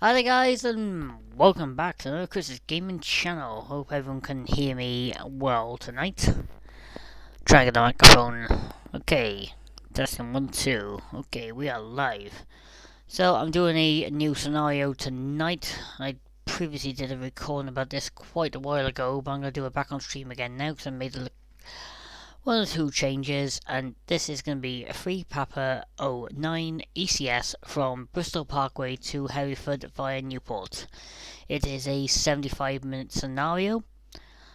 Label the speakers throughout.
Speaker 1: Hi there guys and welcome back to another Chris's Gaming channel. Hope everyone can hear me well tonight. Trying to get the microphone. Okay, testing 1, 2. Okay, we are live. So I'm doing a new scenario tonight. I previously did a recording about this quite a while ago, but I'm going to do it back on stream again now because I made one or two changes, and this is going to be a free Papa 09 ECS from Bristol Parkway to Hereford via Newport. It is a 75-minute scenario,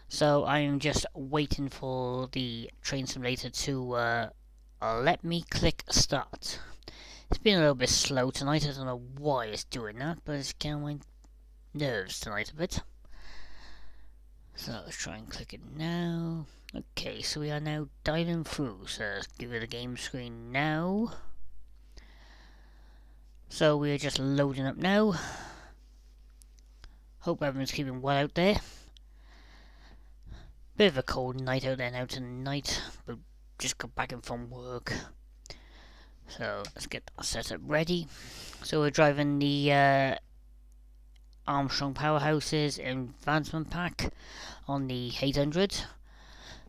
Speaker 1: so I am just waiting for the train simulator to let me click start. It's been a little bit slow tonight. I don't know why it's doing that, but it's getting my nerves tonight a bit. So let's try and click it now. Okay, so we are now diving through, so let's give it a game screen now. So we are just loading up now. Hope everyone's keeping well out there. Bit of a cold night out there now tonight, but just got back in from work. So let's get our setup ready. So we're driving the Armstrong Powerhouses advancement pack on the 800.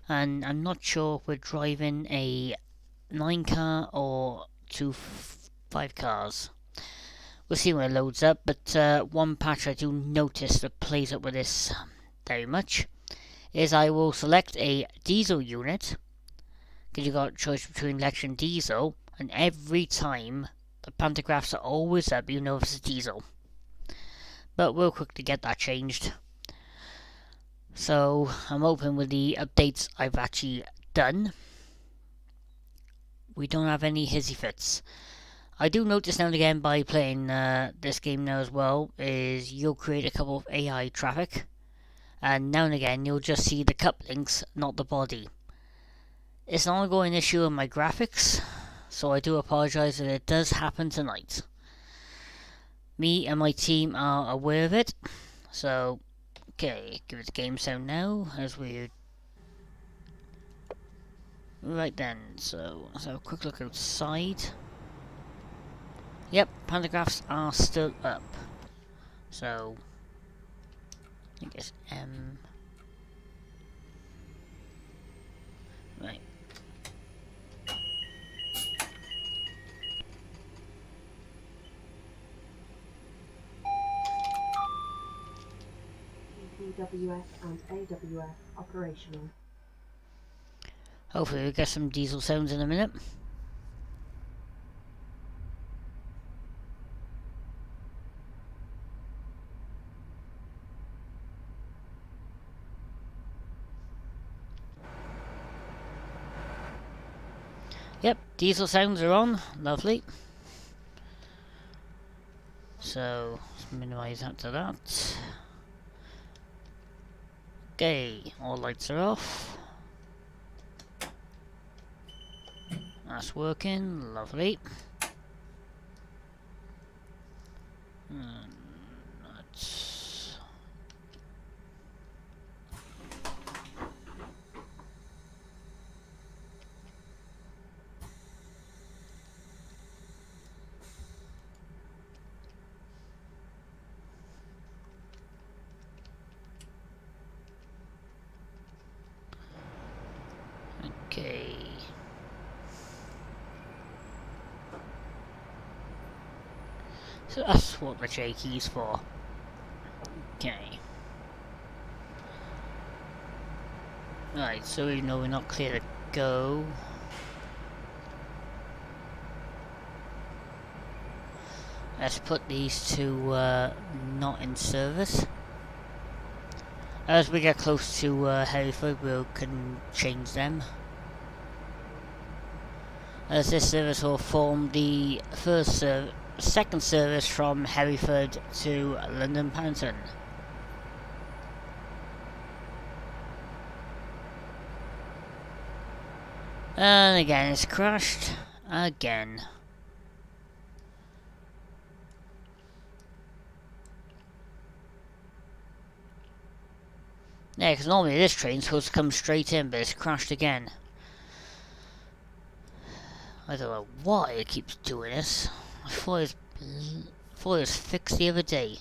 Speaker 1: And I'm not sure if we're driving a 9 car or 5 cars. We'll see when it loads up, but one patch I do notice that plays up with this very much is I will select a diesel unit, because you've got a choice between electric and diesel, and every time the pantographs are always up, you know if it's a diesel. But we'll quickly get that changed. So I'm hoping with the updates I've actually done, we don't have any hissy fits. I do notice now and again by playing this game now as well, is you'll create a couple of AI traffic, and now and again you'll just see the couplings, not the body. It's an ongoing issue in my graphics, so I do apologise if it does happen tonight. Me and my team are aware of it, so okay, give it the game sound now, as we... Right then, so let's have a quick look outside. Yep, pantographs are still up. So, I think it's M. Right.
Speaker 2: PWS and AWS operational.
Speaker 1: Hopefully we'll get some diesel sounds in a minute. Yep, diesel sounds are on. Lovely. So, let's minimise that to that. Okay, all lights are off. That's working, lovely. Let's... Okay. So that's what the J key's for. Okay. Right, so we know we're not clear to go. Let's put these two not in service. As we get close to Hereford, we can change them. As this service will form the second service from Hereford to London Paddington. And again, it's crashed. Again. Yeah, because normally this train's supposed to come straight in, but it's crashed again. I don't know why it keeps doing this. I thought it was thought it was fixed the other day.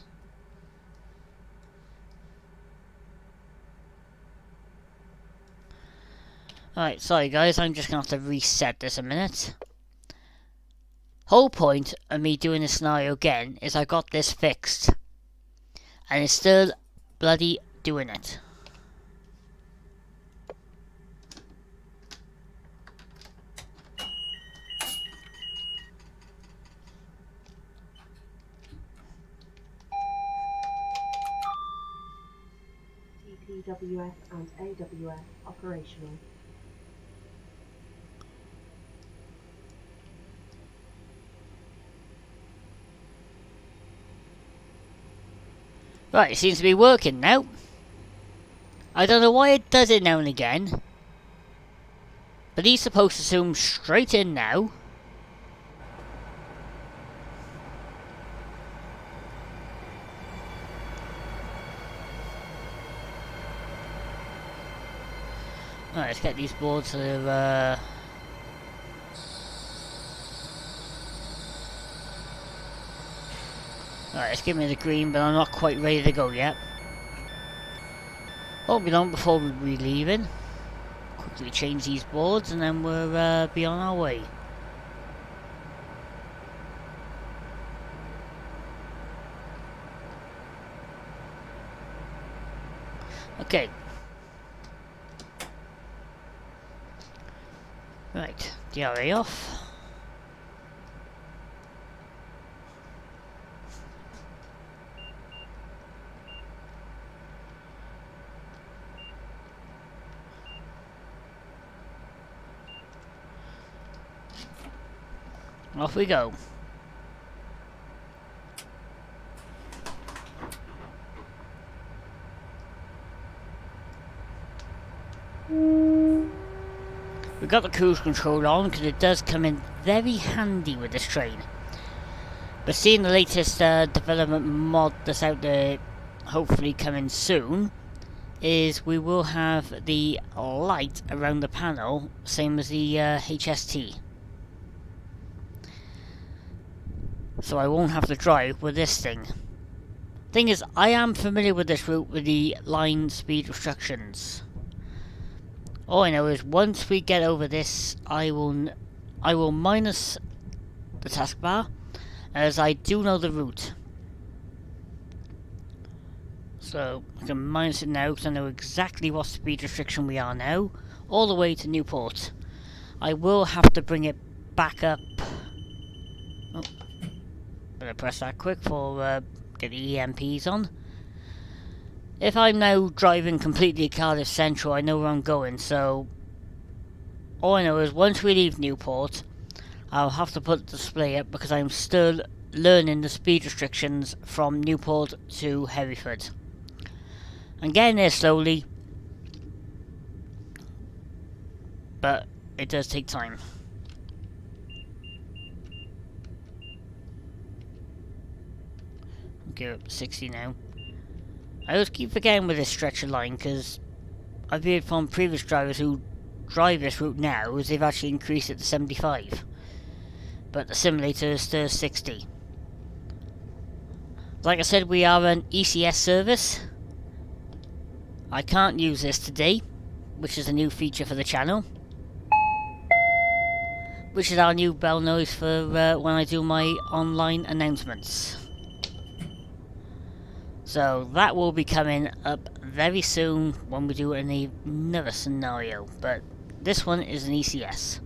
Speaker 1: Alright, sorry guys, I'm just gonna have to reset this a minute. Whole point of me doing this scenario again is I got this fixed. And it's still bloody doing it.
Speaker 2: TPWS and AWS operational.
Speaker 1: Right, it seems to be working now. I don't know why it does it now and again. But he's supposed to zoom straight in now. Alright, let's get these boards to Alright, let's give me the green, but I'm not quite ready to go yet. Won't be long before we'll be leaving. Quickly change these boards and then we'll be on our way. Okay. Right, DRA off. Off we go. We got the cruise control on because it does come in very handy with this train. But seeing the latest development mod that's out there, hopefully coming soon, is we will have the light around the panel, same as the HST. So I won't have to drive with this thing. Thing is, I am familiar with this route with the line speed restrictions. All I know is once we get over this, I will minus the taskbar, as I do know the route. So I can minus it now because I know exactly what speed restriction we are now, all the way to Newport. I will have to bring it back up. Oh, better press that quick for get the EMPs on. If I'm now driving completely Cardiff Central, I know where I'm going, so all I know is once we leave Newport, I'll have to put the display up because I'm still learning the speed restrictions from Newport to Hereford. I'm getting there slowly, but it does take time. Gear up to 60 now. I always keep forgetting with this stretcher line because I've heard from previous drivers who drive this route now is they've actually increased it to 75. But the simulator is still 60. Like I said, we are an ECS service. I can't use this today, which is a new feature for the channel. Which is our new bell noise for when I do my online announcements. So that will be coming up very soon when we do another scenario, but this one is an ECS.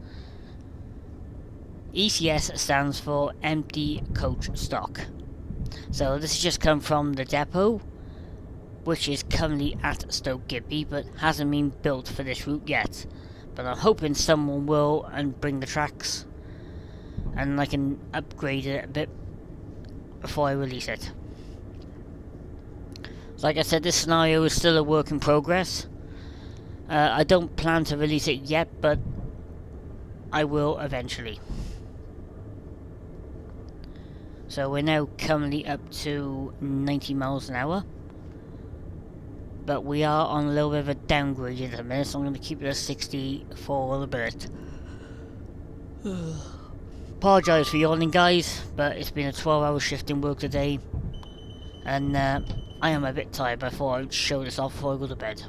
Speaker 1: ECS stands for empty coach stock. So this has just come from the depot, which is currently at Stoke Gippy, but hasn't been built for this route yet. But I'm hoping someone will and bring the tracks, and I can upgrade it a bit before I release it. Like I said, this scenario is still a work in progress. I don't plan to release it yet, but I will eventually. So we're now currently up to 90 miles an hour. But we are on a little bit of a downgrade in a minute, so I'm going to keep it at 60 for a bit. Apologise for yawning, guys, but it's been a 12-hour shift in work today, and I am a bit tired, but I thought I'd show this off before I go to bed.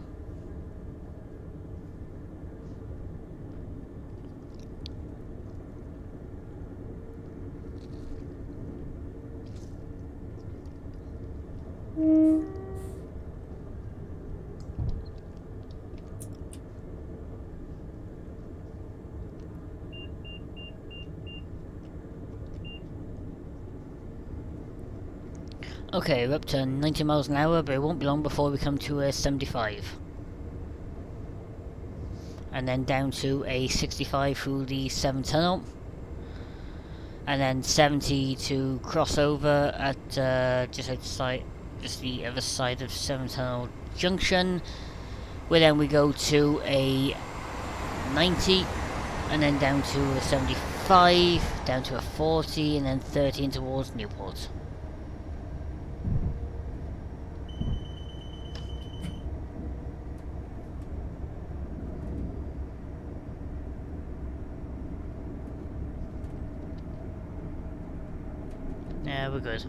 Speaker 1: Okay, we're up to 90 miles an hour, but it won't be long before we come to a 75. And then down to a 65 through the 7 tunnel. And then 70 to cross over at just the other side of 7 tunnel junction. Where then we go to a 90, and then down to a 75, down to a 40, and then 13 towards Newport. Yeah, we're good.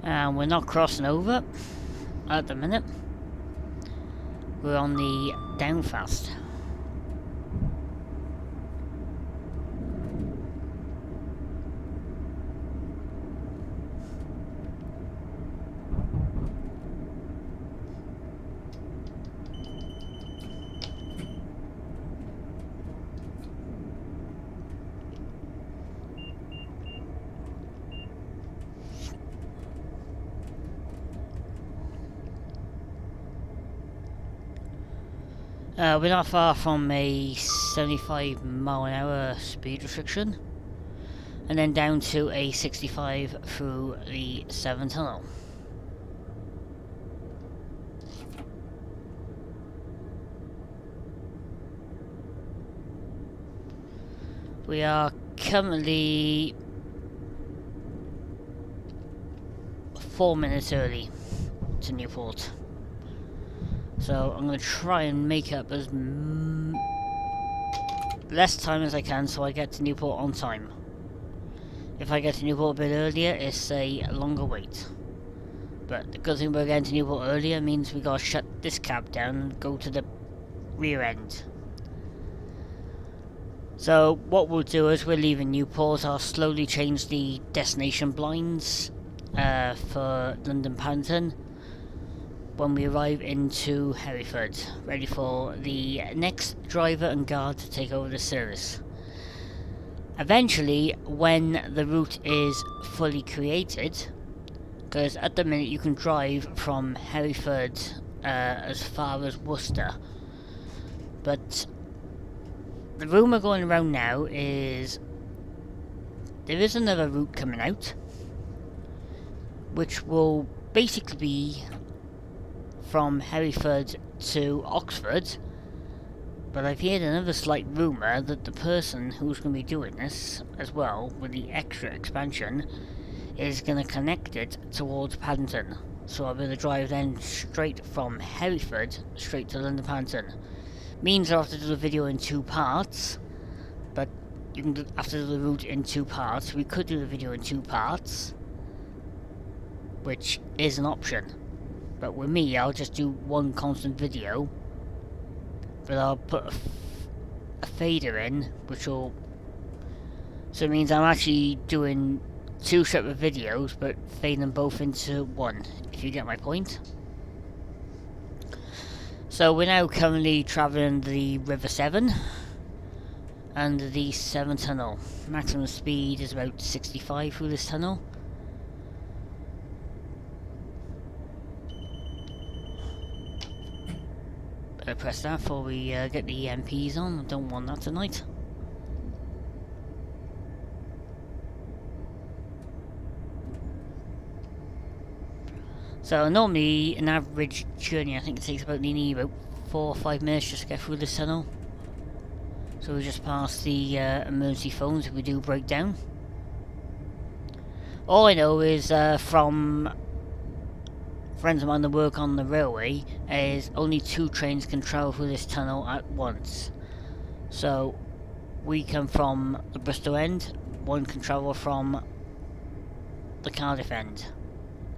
Speaker 1: And we're not crossing over at the minute. We're on the down fast. We're not far from a 75 mile an hour speed restriction, and then down to a 65 through the 7 tunnel. We are currently 4 minutes early to Newport. So I'm going to try and make up as less time as I can so I get to Newport on time. If I get to Newport a bit earlier, it's a longer wait. But the good thing about getting to Newport earlier means we gotta shut this cab down and go to the rear end. So what we'll do is we're leaving Newport. I'll slowly change the destination blinds for London Paddington when we arrive into Hereford, ready for the next driver and guard to take over the service. Eventually, when the route is fully created, because at the minute you can drive from Hereford as far as Worcester, but the rumour going around now is there is another route coming out, which will basically be from Hereford to Oxford, but I've heard another slight rumour that the person who's going to be doing this as well, with the extra expansion, is going to connect it towards Paddington. So I'll be able to drive then straight from Hereford straight to London Paddington. Means I'll have to do the video in 2 parts, but you can have to do the route in 2 parts. We could do the video in 2 parts, which is an option. But with me, I'll just do one constant video, but I'll put a fader in, which will... So it means I'm actually doing 2 separate videos, but fading them both into one, if you get my point. So we're now currently travelling the River Severn and the Severn Tunnel. Maximum speed is about 65 through this tunnel. Better press that before we get the EMPs on. I don't want that tonight. So normally an average journey, I think it takes about nearly about 4 or 5 minutes just to get through this tunnel. So we just pass the emergency phones if we do break down. All I know is from friends of mine that work on the railway is only 2 trains can travel through this tunnel at once. So we come from the Bristol end, one can travel from the Cardiff end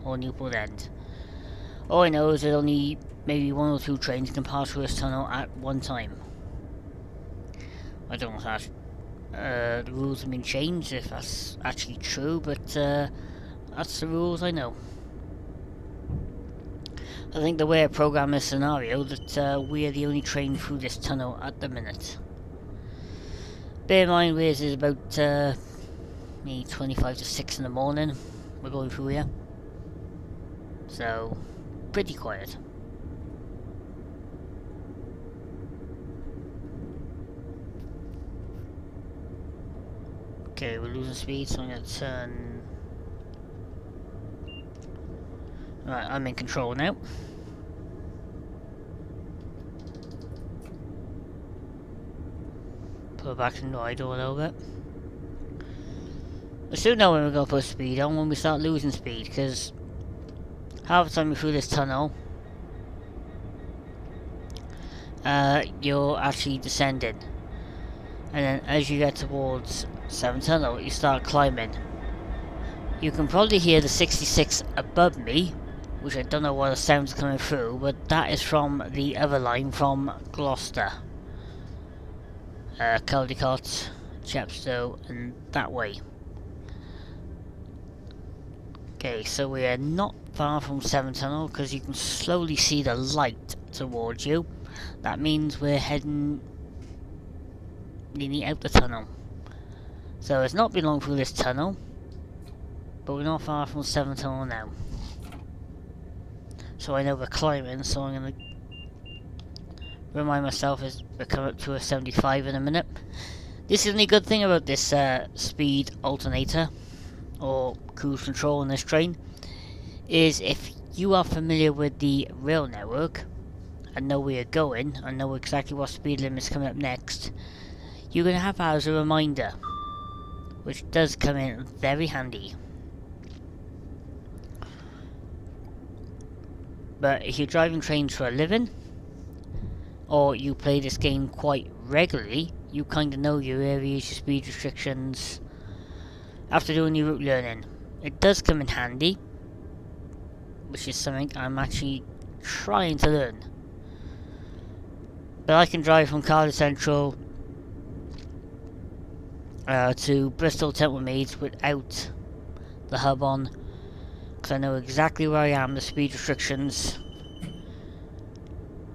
Speaker 1: or Newport end. All I know is that only maybe 1 or 2 trains can pass through this tunnel at one time. I don't know if that's, the rules have been changed, if that's actually true, but that's the rules I know. I think the way I program this scenario that we are the only train through this tunnel at the minute. Bear in mind this is about maybe 25 to 6 in the morning we're going through here. So pretty quiet. Okay, we're losing speed, so I'm going to turn... Right, I'm in control now. Put it back in idle a little bit. I still know when we're going to put speed on when we start losing speed, because half the time we're through this tunnel, you're actually descending. And then as you get towards 7 tunnel, you start climbing. You can probably hear the 66 above me, which I don't know what the sound's coming through, but that is from the other line from Gloucester. Caldecott, Chepstow, and that way. Okay, so we are not far from 7 tunnel, because you can slowly see the light towards you. That means we're heading nearly out the tunnel. So it's not been long through this tunnel, but we're not far from 7 tunnel now. So I know we're climbing, so I'm going to remind myself as we're coming up to a 75 in a minute. This is the only good thing about this speed alternator, or cruise control on this train, is if you are familiar with the rail network and know where you're going and know exactly what speed limit is coming up next, you're going to have that as a reminder, which does come in very handy. But if you're driving trains for a living, or you play this game quite regularly, you kind of know your areas, your speed restrictions, after doing your route learning. It does come in handy, which is something I'm actually trying to learn. But I can drive from Cardiff Central to Bristol Temple Meads without the hub on, because I know exactly where I am, the speed restrictions.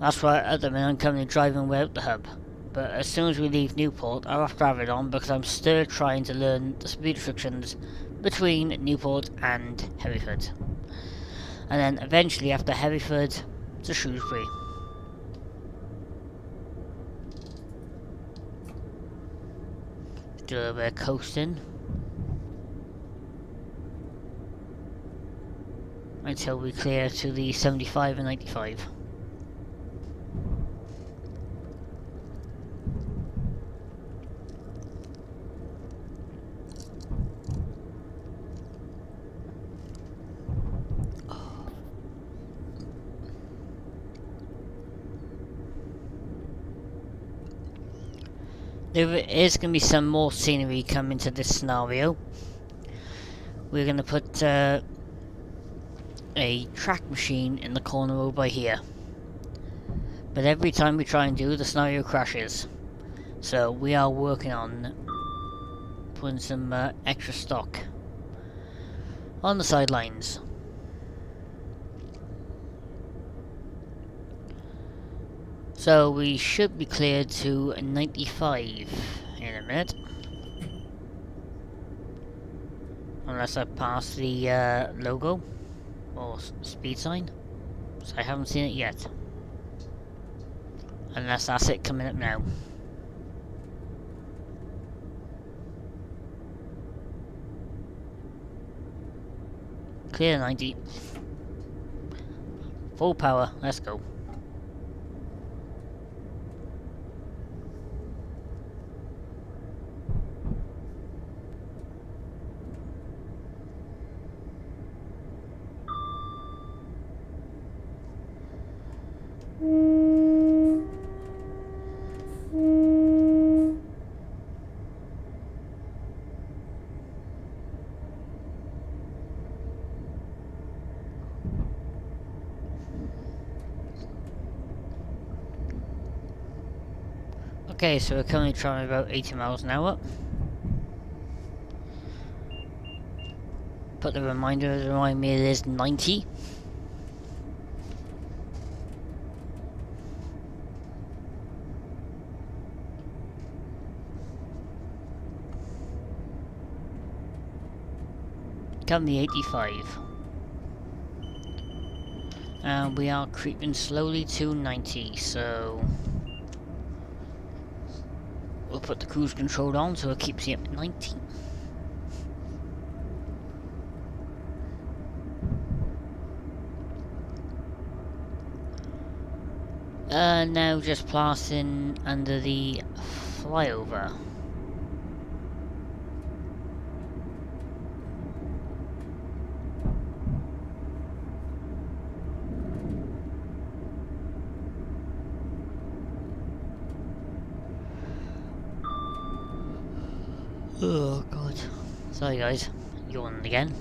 Speaker 1: That's why at the minute I'm currently driving without the hub. But as soon as we leave Newport, I'll have to have it on, because I'm still trying to learn the speed restrictions between Newport and Hereford. And then eventually after Hereford to Shrewsbury. Do a little bit of coasting until we clear to the 75 and 95. There is going to be some more scenery coming to this scenario. We're going to put a track machine in the corner over here. But every time we try and do, the scenario crashes. So we are working on putting some extra stock on the sidelines. So we should be cleared to 95 in a minute. Unless I pass the logo or speed sign. So I haven't seen it yet. Unless that's it coming up now. Clear 90. Full power, let's go. Okay, so we're currently traveling about 80 miles an hour. Put the reminder to remind me it is 90. Currently 85. And we are creeping slowly to 90, so we'll put the cruise control on so it keeps you at 90. Now just passing under the flyover. Oh god. Sorry guys, yawning again.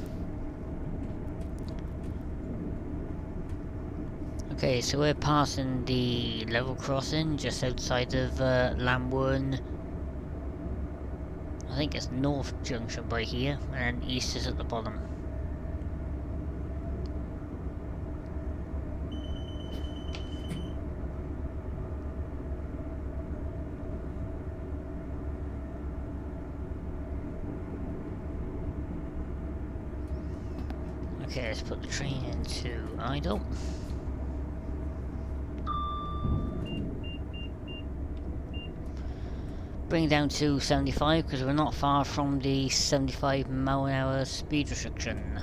Speaker 1: Okay, so we're passing the level crossing just outside of Lambourne. I think it's North Junction by here, and then East is at the bottom. Okay, let's put the train into idle. Bring it down to 75 because we're not far from the 75 mile an hour speed restriction.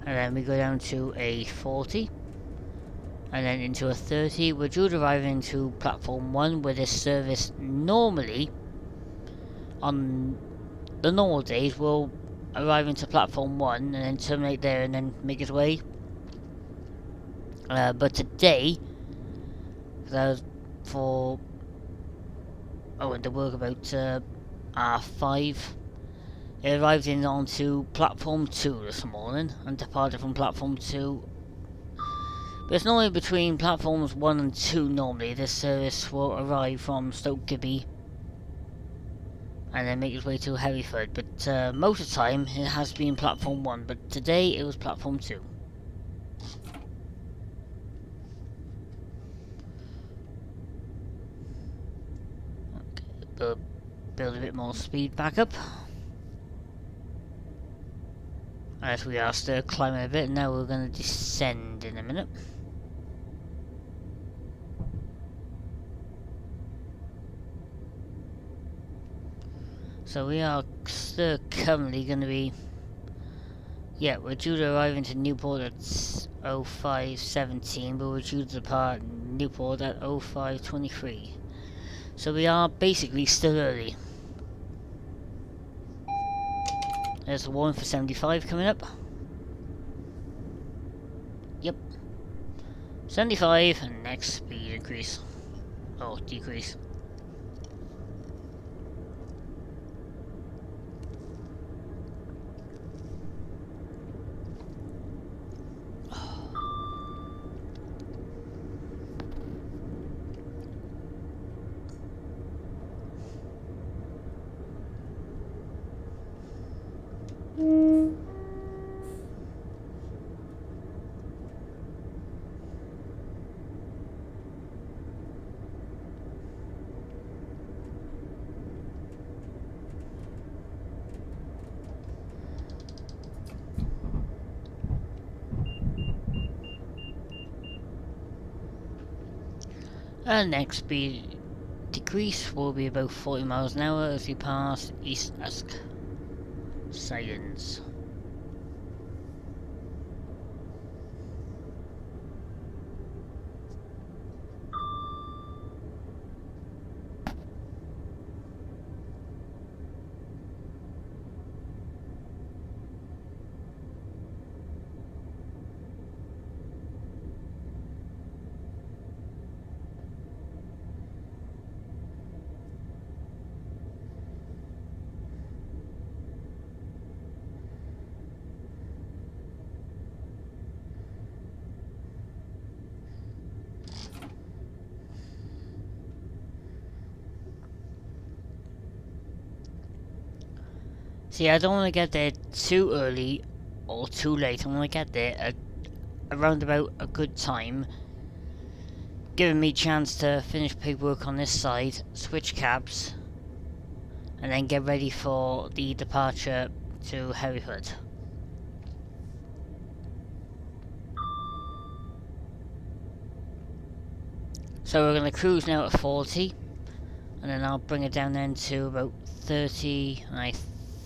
Speaker 1: And then we go down to a 40. And then into a 30. We're due to arrive into platform 1 where this service normally, on the normal days, will arrive into platform 1 and then terminate there and then make its way. But today, for I went to work about R5. It arrived in onto platform 2 this morning and departed from platform 2. But it's normally between platforms 1 and 2 normally. This service will arrive from Stoke Gibbey and then make its way to Hereford. But most of the time it has been platform 1, but today it was platform 2. Okay, build a bit more speed back up. As we are still climbing a bit, now we're going to descend in a minute. So we are still currently going to be... Yeah, we're due to arrive into Newport at 05:17, but we're due to depart Newport at 05:23. So we are basically still early. There's a warning for 75 coming up. Yep. 75 and next speed increase. Oh, decrease. And next speed decrease will be about 40 miles an hour as we pass East Usk. Silence. See, I don't want to get there too early or too late. I want to get there at around about a good time, giving me a chance to finish paperwork on this side, switch cabs, and then get ready for the departure to Hereford. So we're going to cruise now at 40, and then I'll bring it down then to about 30, and I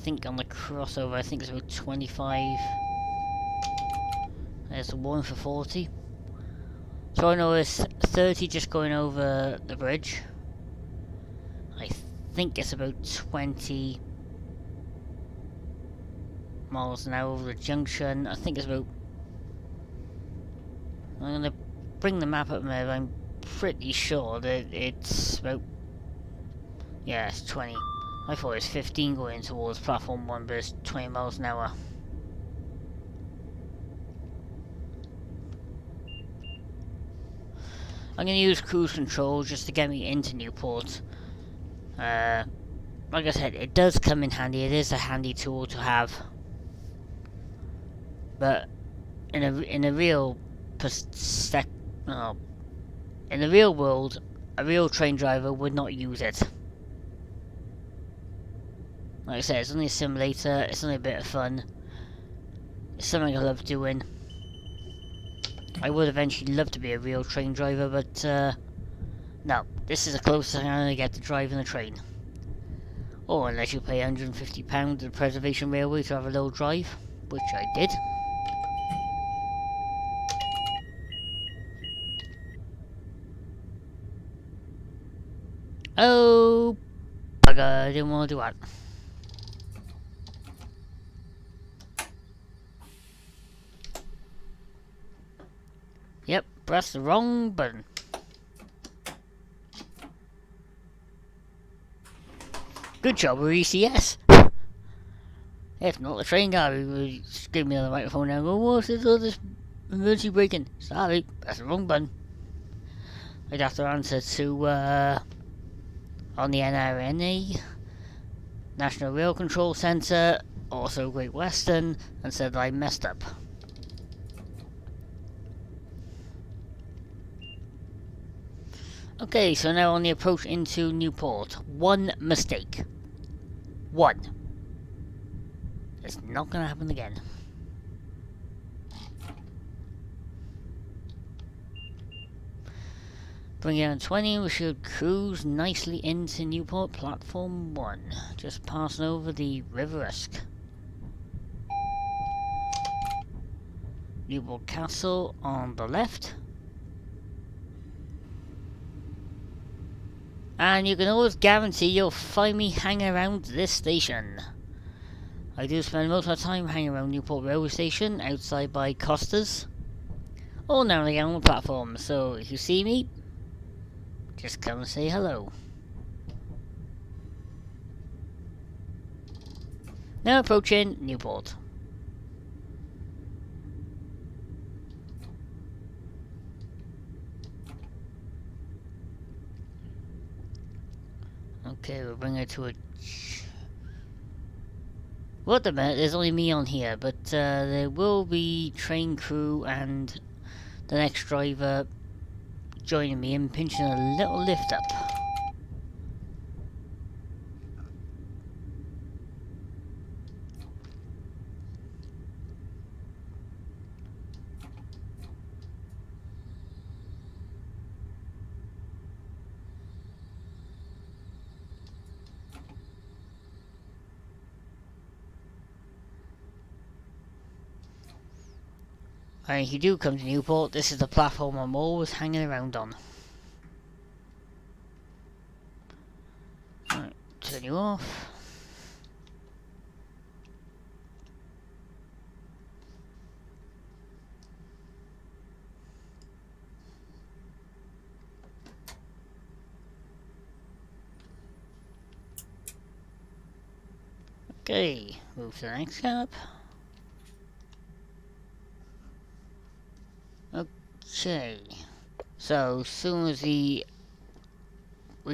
Speaker 1: think on the crossover I think it's about 25. There's the one for 40. So I know it's 30 just going over the bridge. I think it's about 20 miles an hour over the junction. I think it's about... I'm going to bring the map up there, but I'm pretty sure that it's about... Yeah, it's 20. I thought it was 15 going towards platform 1, but it's 20 miles an hour. I'm going to use cruise control just to get me into Newport. Like I said, it does come in handy. It is a handy tool to have. But in a real in the real world, a real train driver would not use it. Like I said, it's only a simulator. It's only a bit of fun. It's something I love doing. I would eventually love to be a real train driver, but no, this is the closest I'm going to get to driving a train. Or unless you pay £150 to the Preservation Railway to have a little drive, which I did. Oh, bugger, I didn't want to do that. Yep, press the wrong button. Good job with ECS. If not, the train guy would just give me the microphone and go, what's this all this emergency braking? Sorry, press the wrong button. I'd have to answer to on the NRNA, National Rail Control Centre, also Great Western, and said that I messed up. Okay, so now on the approach into Newport. One mistake. One. It's not going to happen again. Bring it on 20, we should cruise nicely into Newport Platform 1. Just passing over the River Usk. Newport Castle on the left. And you can always guarantee you'll find me hanging around this station. I do spend most of my time hanging around Newport Railway Station, outside by Costa's. Or now and again on the platform, so if you see me, just come and say hello. Now approaching Newport. Okay, we'll bring her to a... Well, at the minute, there's only me on here, but there will be train crew and the next driver joining me and pinching a little lift up. And if you do come to Newport, this is the platform I'm always hanging around on. Right, turn you off. Okay, move to the next cab. Okay, so soon as we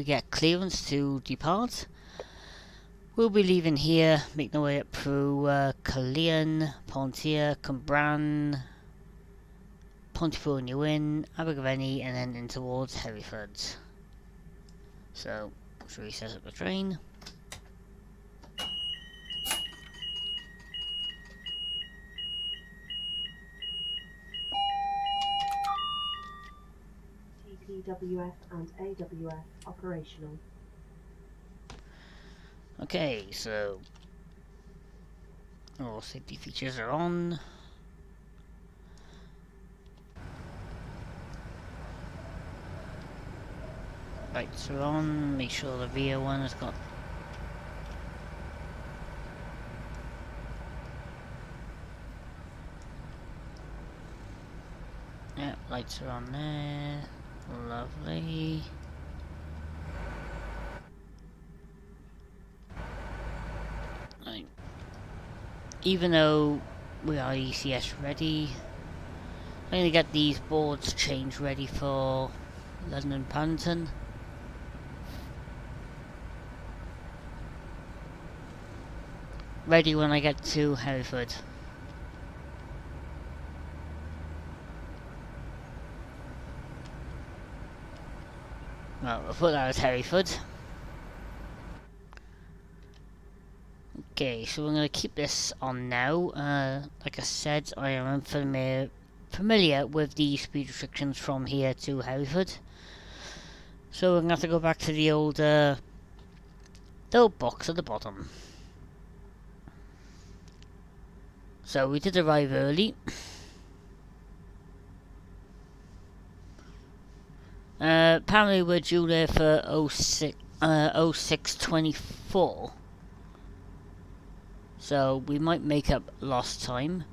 Speaker 1: get clearance to depart, we'll be leaving here, making our way up through Caerleon, Pontier, Cwmbran, Pontypool, Newen, Abergavenny, and then in towards Hereford. So, let's reset up the train.
Speaker 2: TPWF and AWF operational.
Speaker 1: Okay, so all safety features are on. Lights are on. Make sure the rear one has got. Yeah, lights are on there. Lovely. Right. Even though we are ECS ready, I'm going to get these boards changed ready for London Paddington. Ready when I get to Hereford. Well, we'll put that as Hereford. Okay, so we're going to keep this on now. Like I said, I am familiar with the speed restrictions from here to Hereford. So we're going to have to go back to the old box at the bottom. So we did arrive early. Apparently we're due there for 0624. So we might make up lost time.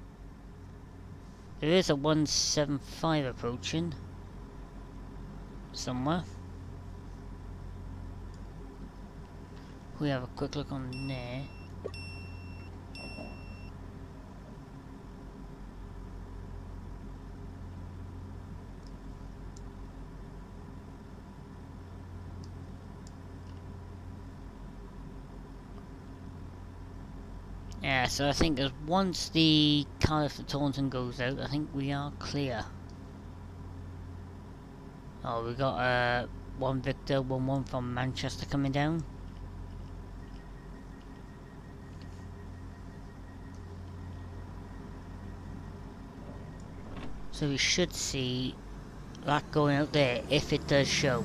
Speaker 1: There is a 175 approaching somewhere. We have a quick look on there. Yeah, so I think as once the Cardiff to Taunton goes out, I think we are clear. Oh, we got 1 Victor 1-1 from Manchester coming down. So we should see that going out there if it does show.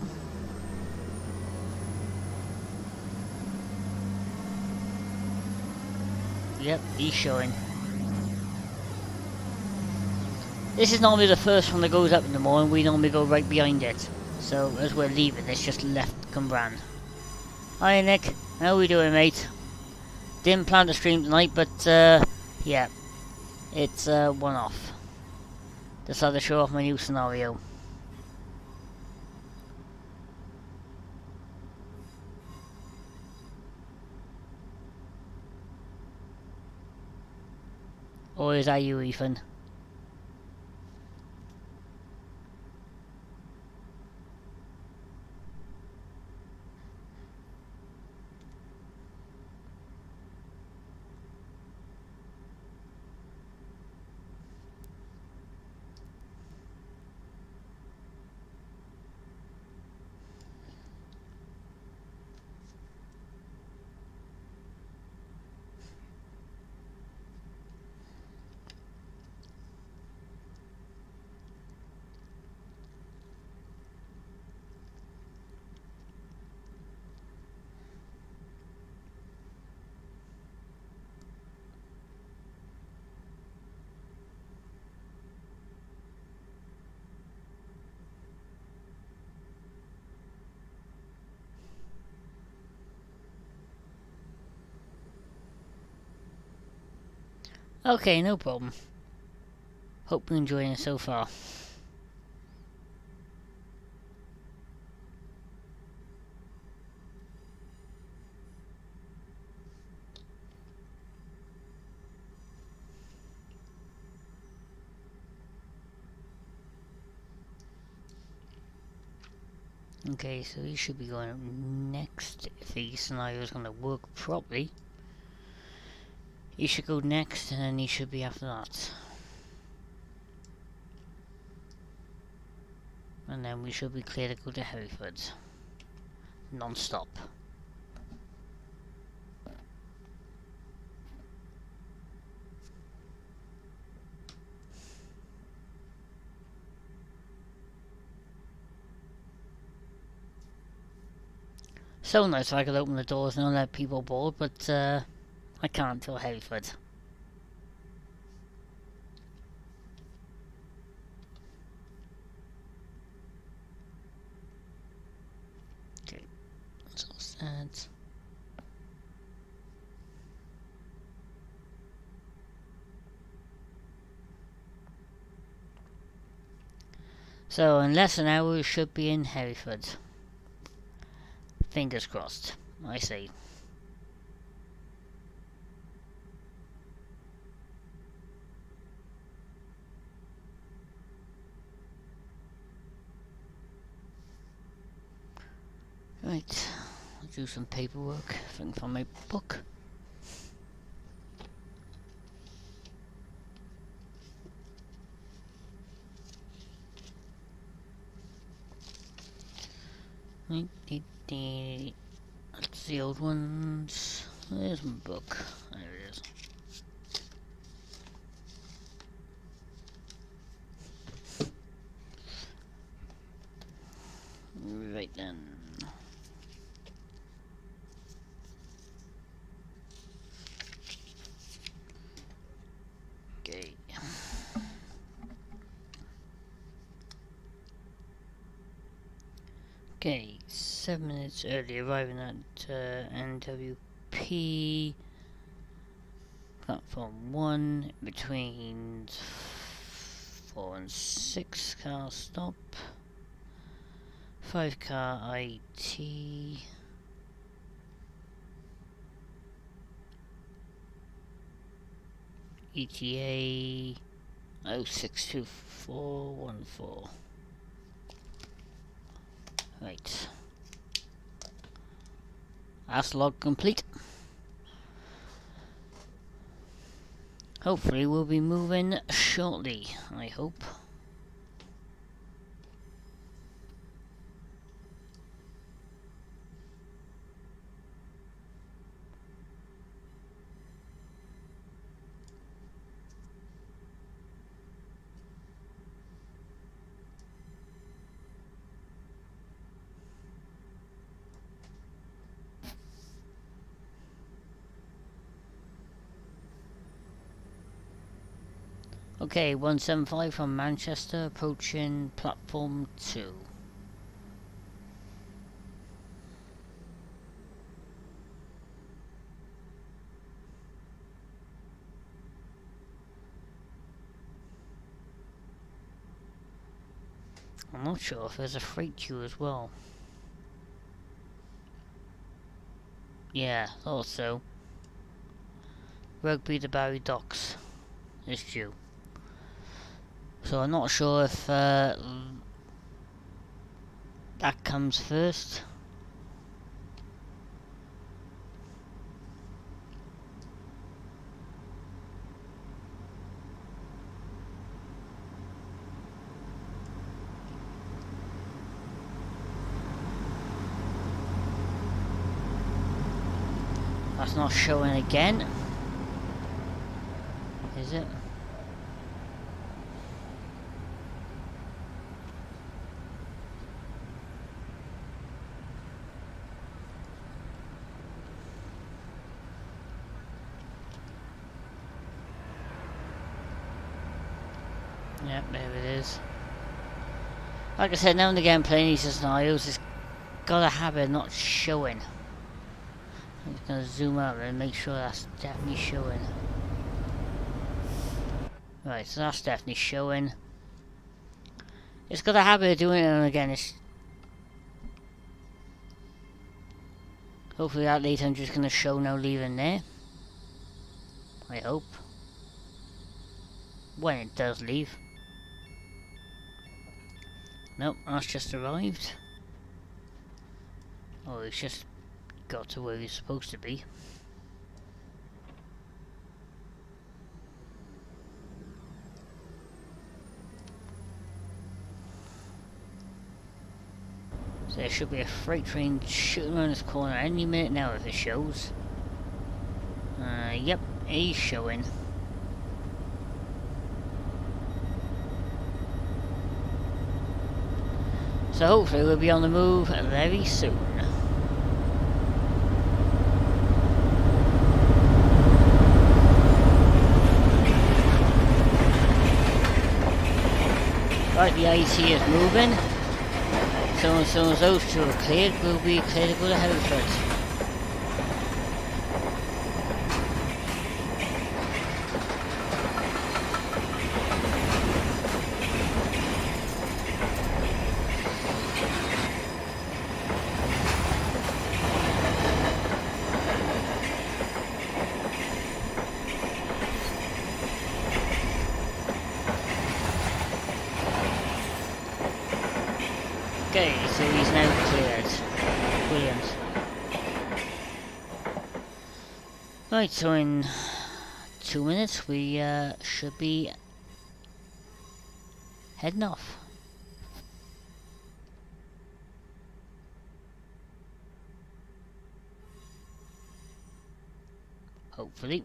Speaker 1: Yep, he's showing. This is normally the first one that goes up in the morning. We normally go right behind it. So as we're leaving, it's just left Cwmbran. Hi Nick, how we doing, mate? Didn't plan to stream tonight, but yeah, it's one off. Decided to show off my new scenario. Or is that you, Ethan? Okay, no problem. Hope you're enjoying it so far. Okay, so he should be going up next if the scenario is going to work properly. He should go next and then he should be after that. And then we should be clear to go to Hereford. Non-stop. So nice if I could open the doors and not let people board, but I can't till Hereford. Okay, that's all said. So in less than an hour we should be in Hereford. Fingers crossed, I say. Right, I'll do some paperwork, if I can find my book. That's the old ones. There's my book. There it is. Right then. Okay. Okay, 7 minutes early, arriving at NWP platform 1 between 4 and 6 car stop, 5 car IT, ETA 062414. Right. Ask log complete. Hopefully we'll be moving shortly, I hope. Okay, 175 from Manchester, approaching platform 2. I'm not sure if there's a freight queue as well. Yeah, thought so. Rugby to Barry Docks is due. So I'm not sure if that comes first. That's not showing again, is it? Yep, there it is. Like I said, now and again playing these scenarios, it's got a habit of not showing. I'm just gonna zoom out and make sure that's definitely showing. Right, so that's definitely showing. It's got a habit of doing it, and again, it's... Hopefully that later I'm just going to show now leaving there. I hope. When it does leave. Nope, that's just arrived. Oh, it's just got to where he's supposed to be. So there should be a freight train shooting around this corner any minute now if it shows. Yep, he's showing. So hopefully we'll be on the move very soon. Right, the IT is moving. So as soon as those two are cleared, we'll be clear to go to Hereford. Okay, so he's now cleared. Brilliant. Right, so in 2 minutes we should be heading off. Hopefully.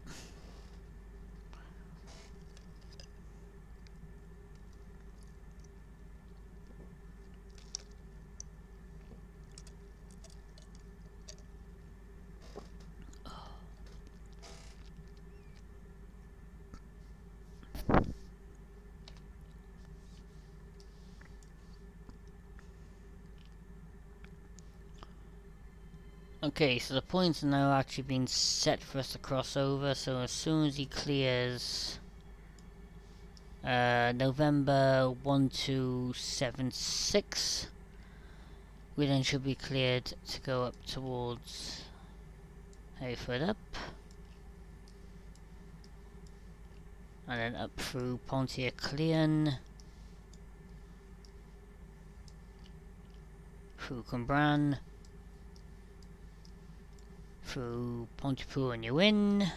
Speaker 1: Okay, so the points are now actually been set for us to cross over, so as soon as he clears November 1276, we then should be cleared to go up towards Hayford up, and then up through Pontyclun, through Cwmbran, through Pontypool and Ewin,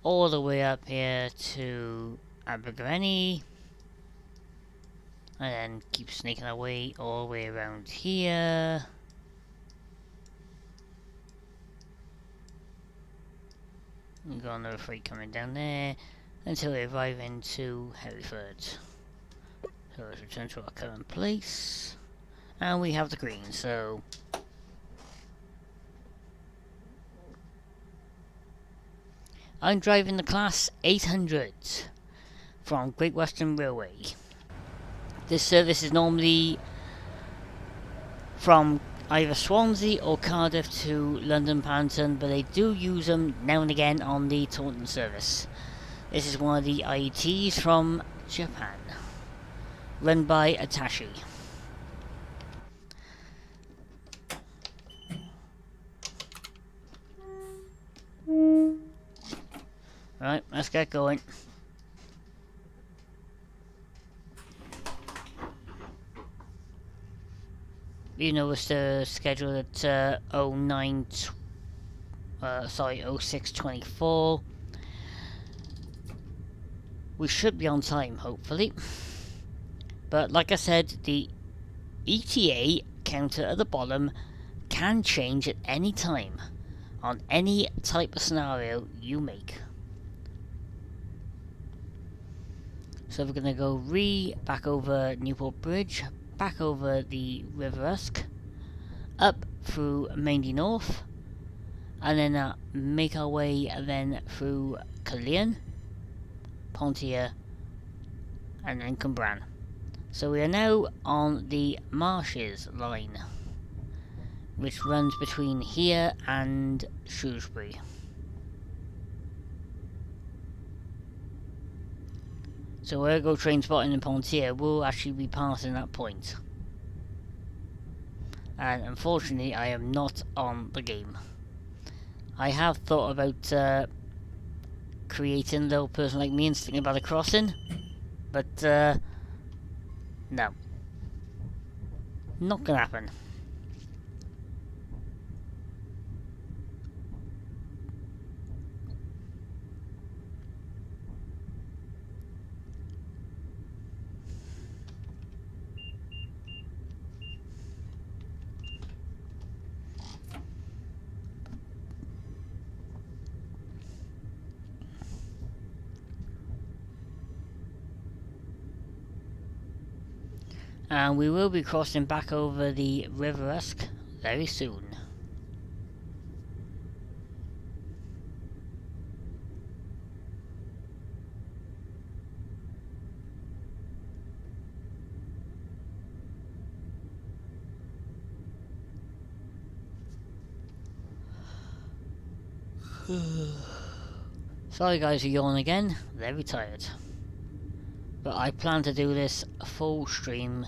Speaker 1: all the way up here to Abergavenny, and then keep snaking our way all the way around here. We've got another freight coming down there until we arrive into Hereford. So let's return to our current place, and we have the green, so I'm driving the Class 800 from Great Western Railway. This service is normally from either Swansea or Cardiff to London Paddington, but they do use them now and again on the Taunton service. This is one of the IETs from Japan, run by Atashi. Right, let's get going. You know, it's scheduled at 06:24. We should be on time, hopefully. But like I said, the ETA counter at the bottom can change at any time on any type of scenario you make. So we're going to go back over Newport Bridge, back over the River Usk, up through Mainly North, and then make our way then through Caerleon, Pontier, and then Cwmbran. So we are now on the Marshes line, which runs between here and Shrewsbury. So Ergo Train Spotting and Pontier will actually be passing that point. And unfortunately I am not on the game. I have thought about creating a little person like me and sticking about a crossing, but no. Not gonna happen. And we will be crossing back over the River Usk very soon. Sorry guys for yawning again, very tired. But I plan to do this full stream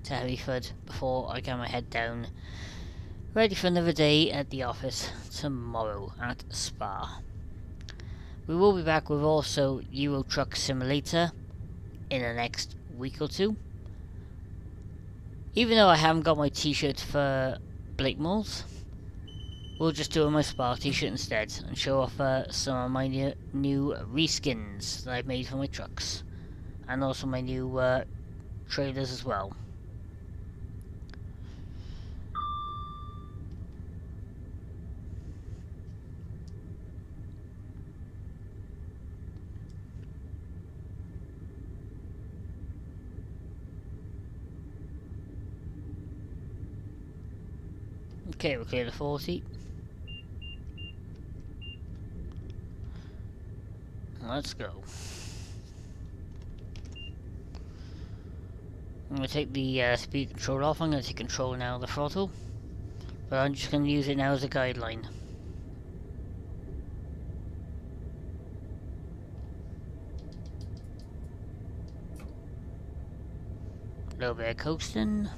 Speaker 1: to Hereford before I get my head down. Ready for another day at the office tomorrow at Spa. We will be back with also Euro Truck Simulator in the next week or two. Even though I haven't got my t-shirt for Blakemores, we'll just do my Spa t-shirt instead and show off some of my new reskins that I've made for my trucks. And also my new trailers as well. Okay, we'll clear the 40. Let's go. I'm going to take the speed control off. I'm going to take control now of the throttle. But I'm just going to use it now as a guideline. A little bit of coasting.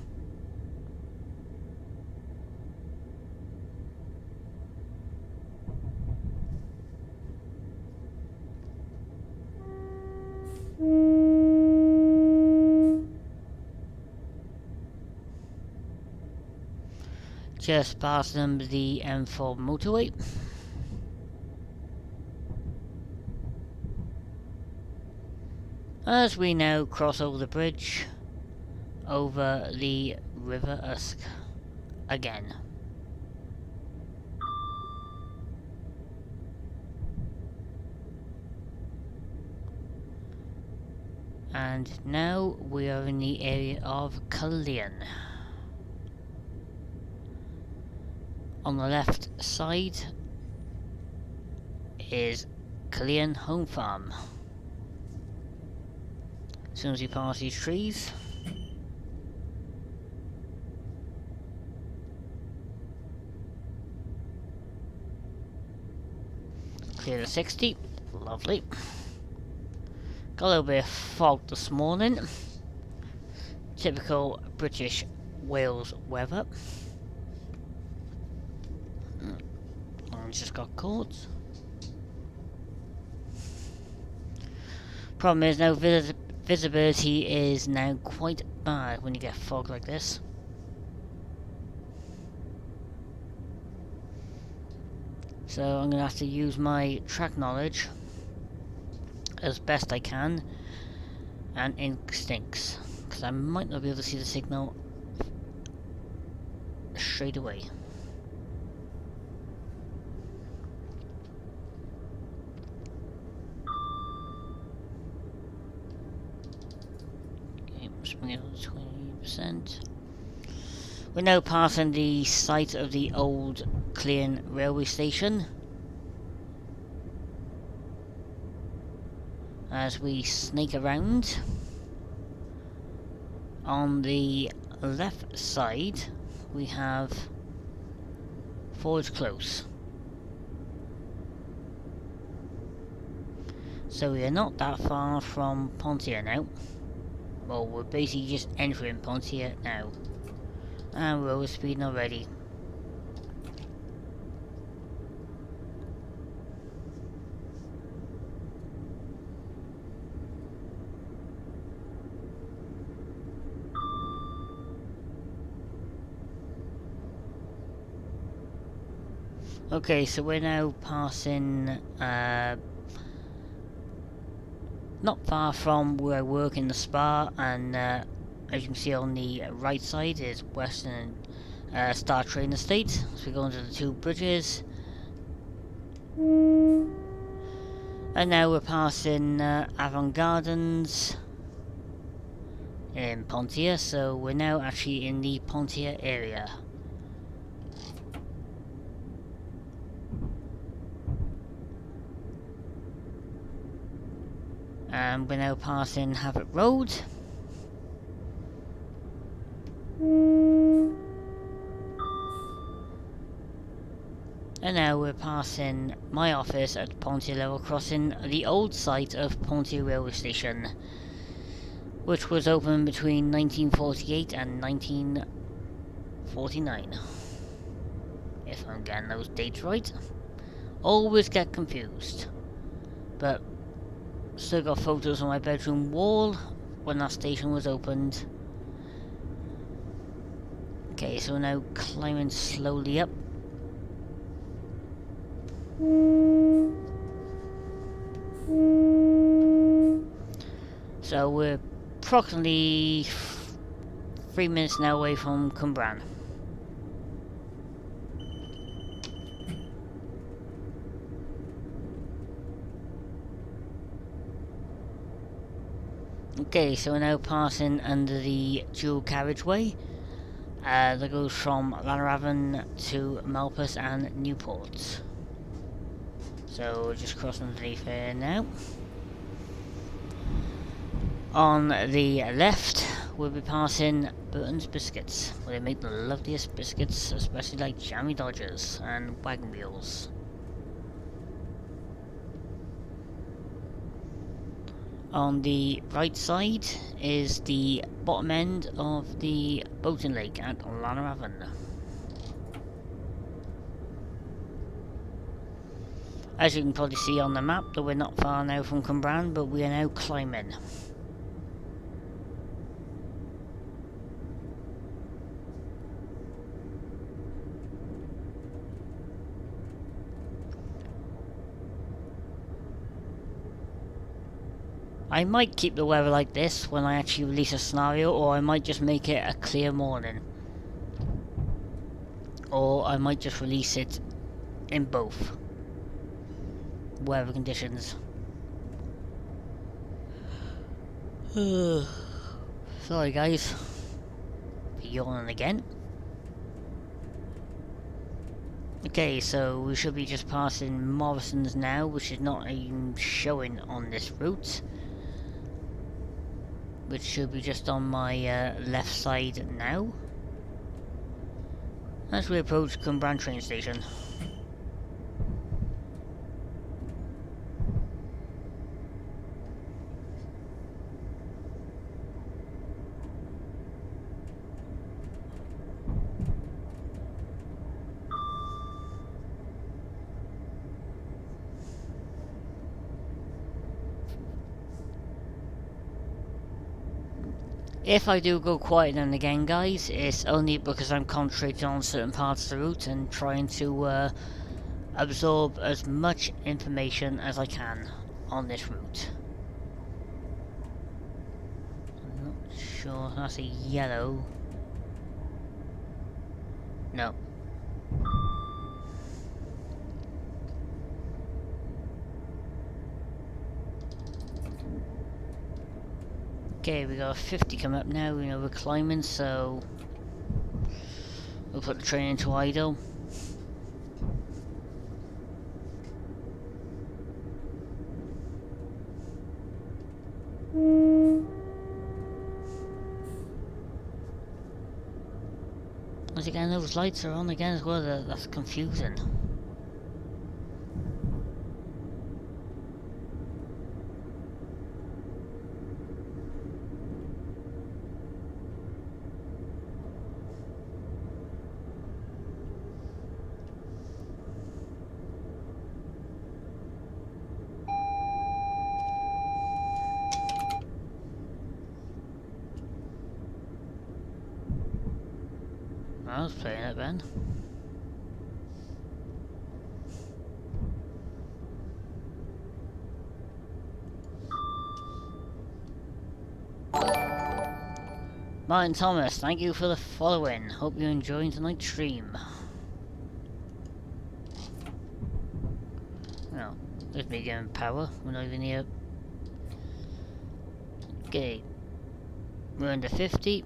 Speaker 1: Just past them the M4 motorway. As we now cross over the bridge over the River Usk again. And now we are in the area of Cullinan. On the left side is Cullinan Home Farm. As soon as you pass these trees, clear the 60, lovely. Got a little bit of fog this morning, typical British Wales weather. Just got caught. Problem is now visibility is now quite bad when you get fog like this. So I'm gonna have to use my track knowledge as best I can and instincts, because I might not be able to see the signal straight away. Bring it up to 20%. We're now passing the site of the old Cullinan railway station. As we snake around, on the left side we have Forge Close. So we are not that far from Pontier now. Well, we're basically just entering Pontier now. And we're overspeeding already. Okay, so we're now passing, not far from where I work in the spa, and as you can see on the right side is Western Star Train Estate. So we go into the two bridges. And now we're passing Avant Gardens in Pontier, so we're now actually in the Pontier area. And we're now passing Havett Road. And now we're passing my office at Pontier Level Crossing, the old site of Pontier Railway Station, which was opened between 1948 and 1949. If I'm getting those dates right. Always get confused. But still got photos on my bedroom wall when that station was opened. Okay, so we're now climbing slowly up. So we're approximately 3 minutes now away from Cwmbran. Okay, so we're now passing under the dual carriageway that goes from Llanarafon to Malpas and Newport. So we're just crossing underneath here now. On the left, we'll be passing Burton's Biscuits, where they make the loveliest biscuits, especially like Jammy Dodgers and Wagon Wheels. On the right side is the bottom end of the boating lake at Llanarafon. As you can probably see on the map, that we're not far now from Cwmbran, but we are now climbing. I might keep the weather like this when I actually release a scenario, or I might just make it a clear morning. Or I might just release it in both weather conditions. Sorry guys, for yawning again. Okay, so we should be just passing Morrison's now, which is not even showing on this route. Which should be just on my left side now. As we approach Cwmbran train station. If I do go quiet now and again, guys, it's only because I'm concentrating on certain parts of the route and trying to absorb as much information as I can on this route. I'm not sure, that's a yellow. No. Okay, we got 50 coming up now, you know, we're climbing, so we'll put the train into idle. Once again, those lights are on again as well, that's confusing. I was playing it then. Martin Thomas, thank you for the following. Hope you're enjoying tonight's stream. No, there's me getting power. We're not even here. Okay. We're under 50.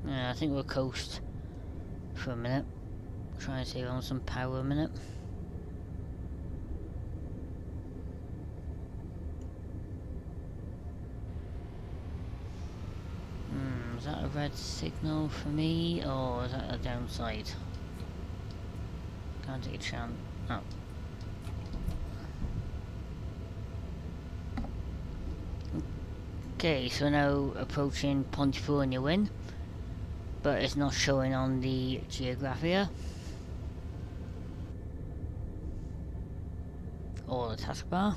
Speaker 1: Yeah, I think we'll coast for a minute. Try and save on some power a minute. Is that a red signal for me, or is that a downside? Can't take a chance. Oh. Okay, so now approaching Pontypool and Ewin, but it's not showing on the Geographia or the taskbar.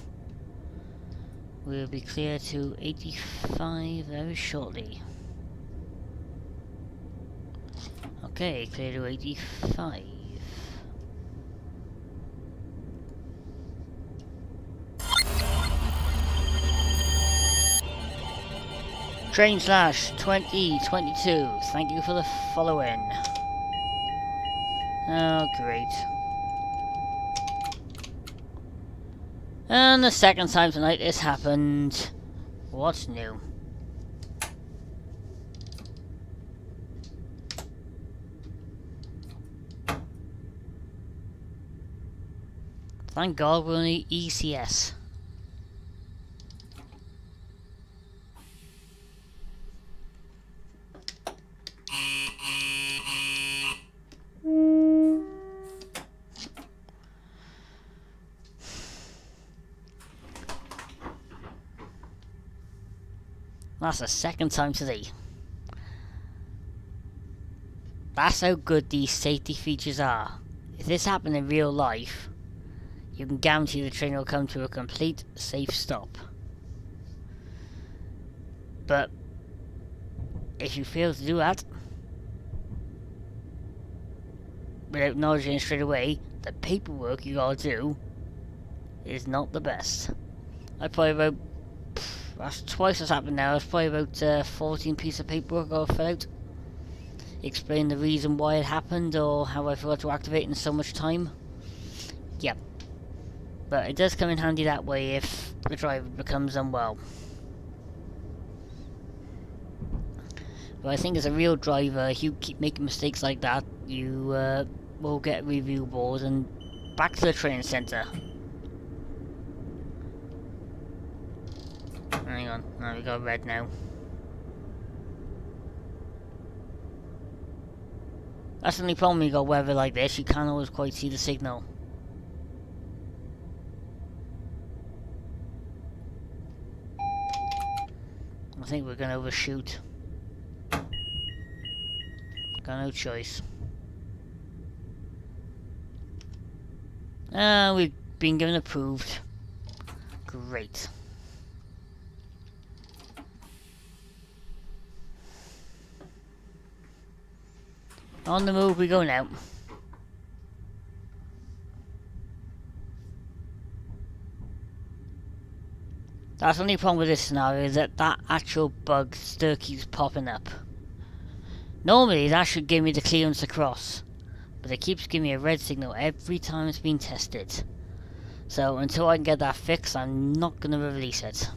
Speaker 1: We'll be clear to 85 very shortly. Okay, clear to 85. Train slash 2022, thank you for the following. Oh, great. And the second time tonight this happened. What's new? Thank God we're on the ECS. That's the second time today. That's how good these safety features are. If this happened in real life, you can guarantee the train will come to a complete safe stop. But if you fail to do that, without acknowledging it straight away, the paperwork you gotta do is not the best. I probably about, that's twice what's happened now. It's probably about 14 pieces of paperwork I gotta fill out. Explain the reason why it happened or how I forgot to activate in so much time. Yep. But it does come in handy that way if the driver becomes unwell. But I think as a real driver, if you keep making mistakes like that, you will get a review board and back to the training centre. Hang on, now we got red now. That's the only problem when you got weather like this, you can't always quite see the signal. I think we're gonna overshoot. Got no choice. We've been given approved. Great. On the move we go now. That's the only problem with this scenario, is that actual bug still keeps popping up. Normally that should give me the clearance to cross, but it keeps giving me a red signal every time it's been tested. So until I can get that fixed, I'm not going to release it.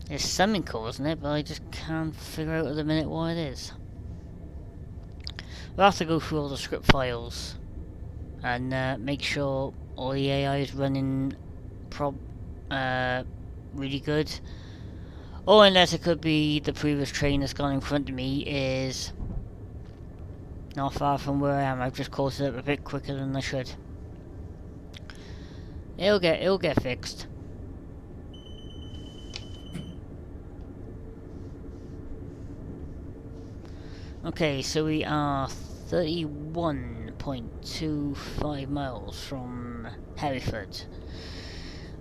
Speaker 1: There's something causing it, but I just can't figure out at the minute what it is. We'll have to go through all the script files and make sure all the AI is running really good. Or unless it could be the previous train that's gone in front of me is not far from where I am. I've just caught it up a bit quicker than I should. It'll get fixed. Okay, so we are 31.25 miles from Hereford.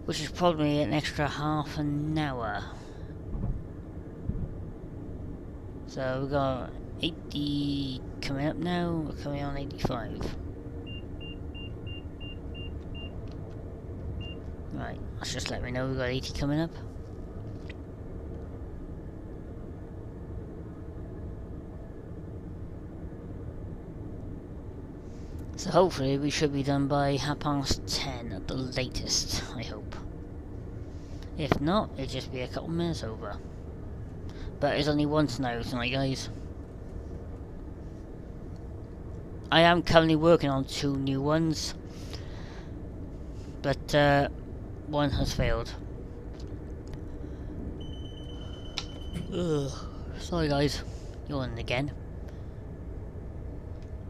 Speaker 1: which is probably an extra half an hour. So we've got 80 coming up now, we're coming on 85. Right, let's just let me know we've got 80 coming up. So hopefully we should be done by 10:30 at the latest, I hope. If not, it'll just be a couple minutes over. But it's only one scenario tonight, guys. I am currently working on 2 new ones, but one has failed. Ugh. Sorry guys, yawning again.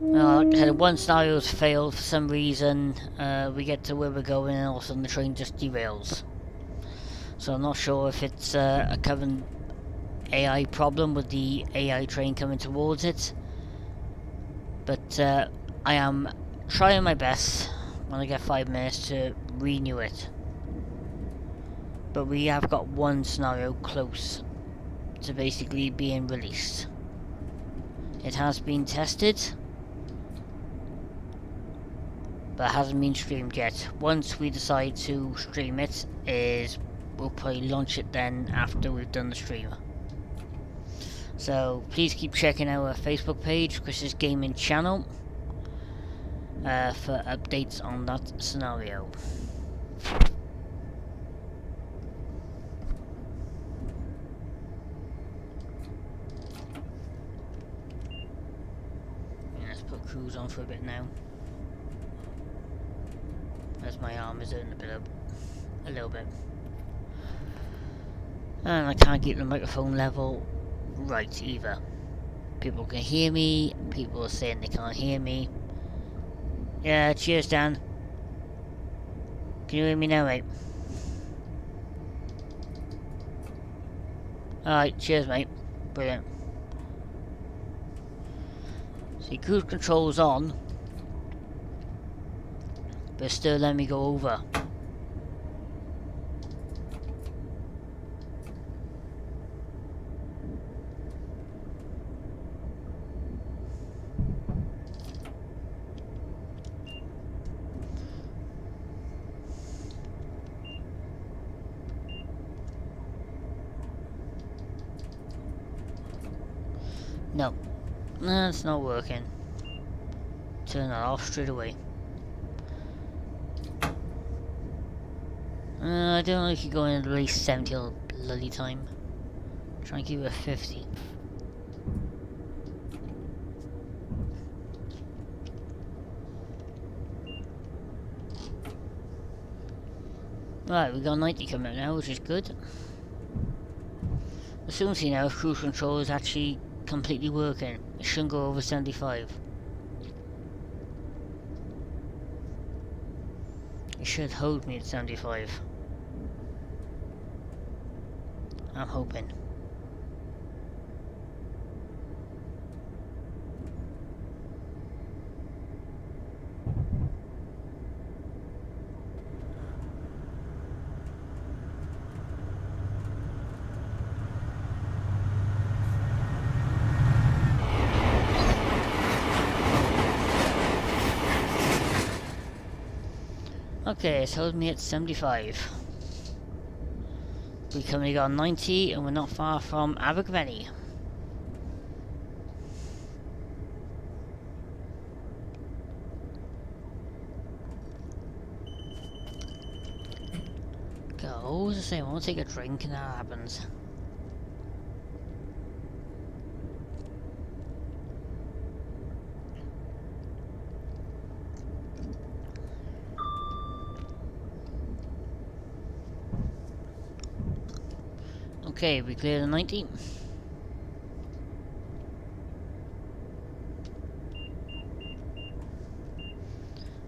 Speaker 1: Like I said, one scenario's failed for some reason. We get to where we're going and all of a sudden the train just derails. So I'm not sure if it's a current AI problem with the AI train coming towards it. But I am trying my best when I get 5 minutes to renew it. But we have got one scenario close to basically being released. It has been tested, but hasn't been streamed yet. Once we decide to stream it, we'll probably launch it then after we've done the stream. So please keep checking our Facebook page, Chris's Gaming Channel, for updates on that scenario. Let's put cruise on for a bit now, as my arm is hurting a little bit, and I can't keep the microphone level right either. People can hear me, people are saying they can't hear me. Yeah, cheers Dan. Can you hear me now, mate? Alright, cheers mate. Brilliant. See, cruise control's on, but still let me go over. No, it's not working. Turn that off straight away. I don't know if you're going at least 70 all the bloody time. Try and keep it at 50. Right, we got 90 coming up now, which is good. As soon as you know if cruise control is actually completely working, it shouldn't go over 75. It should hold me at 75. I'm hoping. Okay, it's holding me at 75. We currently got 90 and we're not far from Abergavenny. God, I always the same, I want to take a drink and that happens. Okay, we cleared the 90.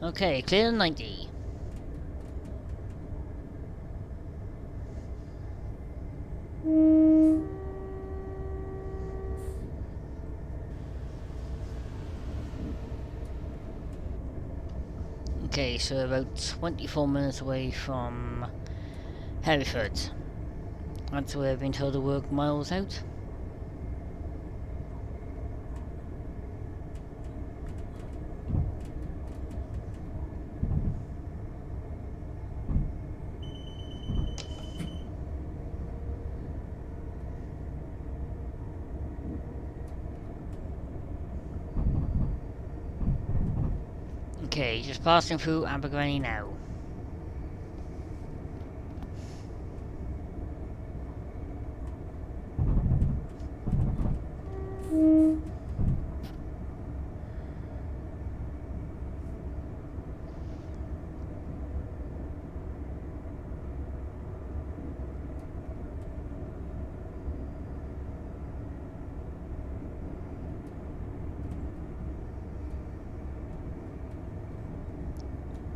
Speaker 1: Okay, clear the 90. Okay, so about 24 minutes away from Hereford. That's where I've been told to work miles out. Okay, just passing through Abergranny now.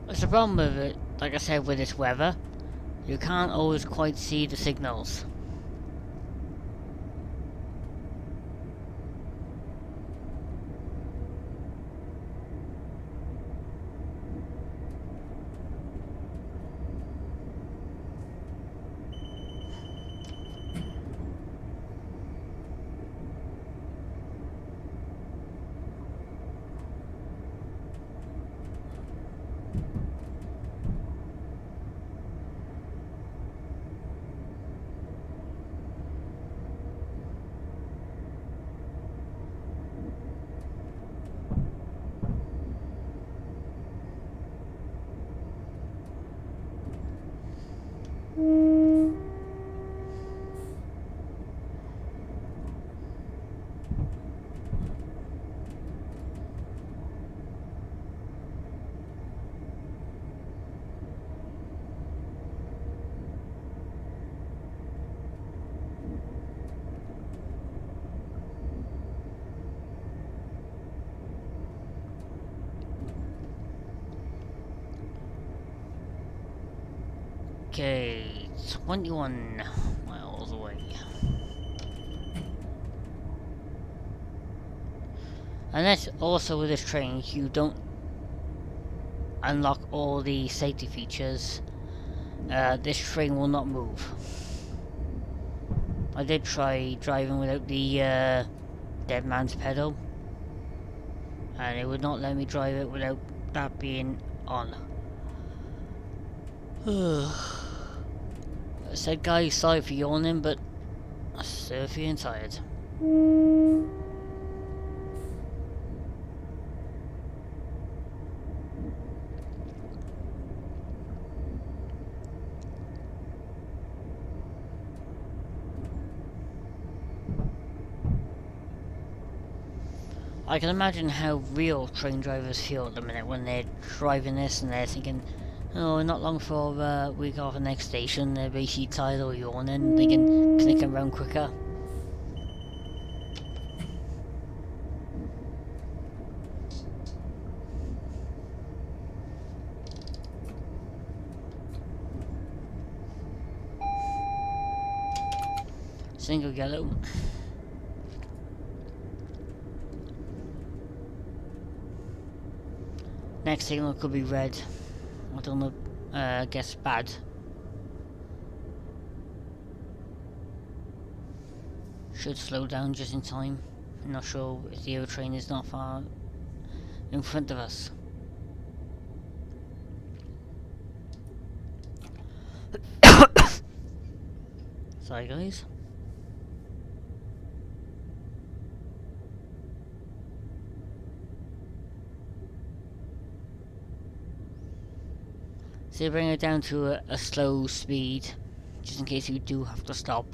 Speaker 1: It's the problem with it, like I said, with this weather, you can't always quite see the signals. Okay, 21 miles away. And that's also with this train, you don't unlock all the safety features. This train will not move. I did try driving without the dead man's pedal, and it would not let me drive it without that being on. I said, guys, sorry for yawning, but I'm still feeling tired. I can imagine how real train drivers feel at the minute when they're driving this and they're thinking, oh, not long before we go off the next station, they're basically tired or yawning, they can click around quicker. Single yellow. Next signal could be red. I don't know, I guess bad. Should slow down just in time. I'm not sure if the other train is not far in front of us. Sorry guys. So bring it down to a slow speed, just in case you do have to stop.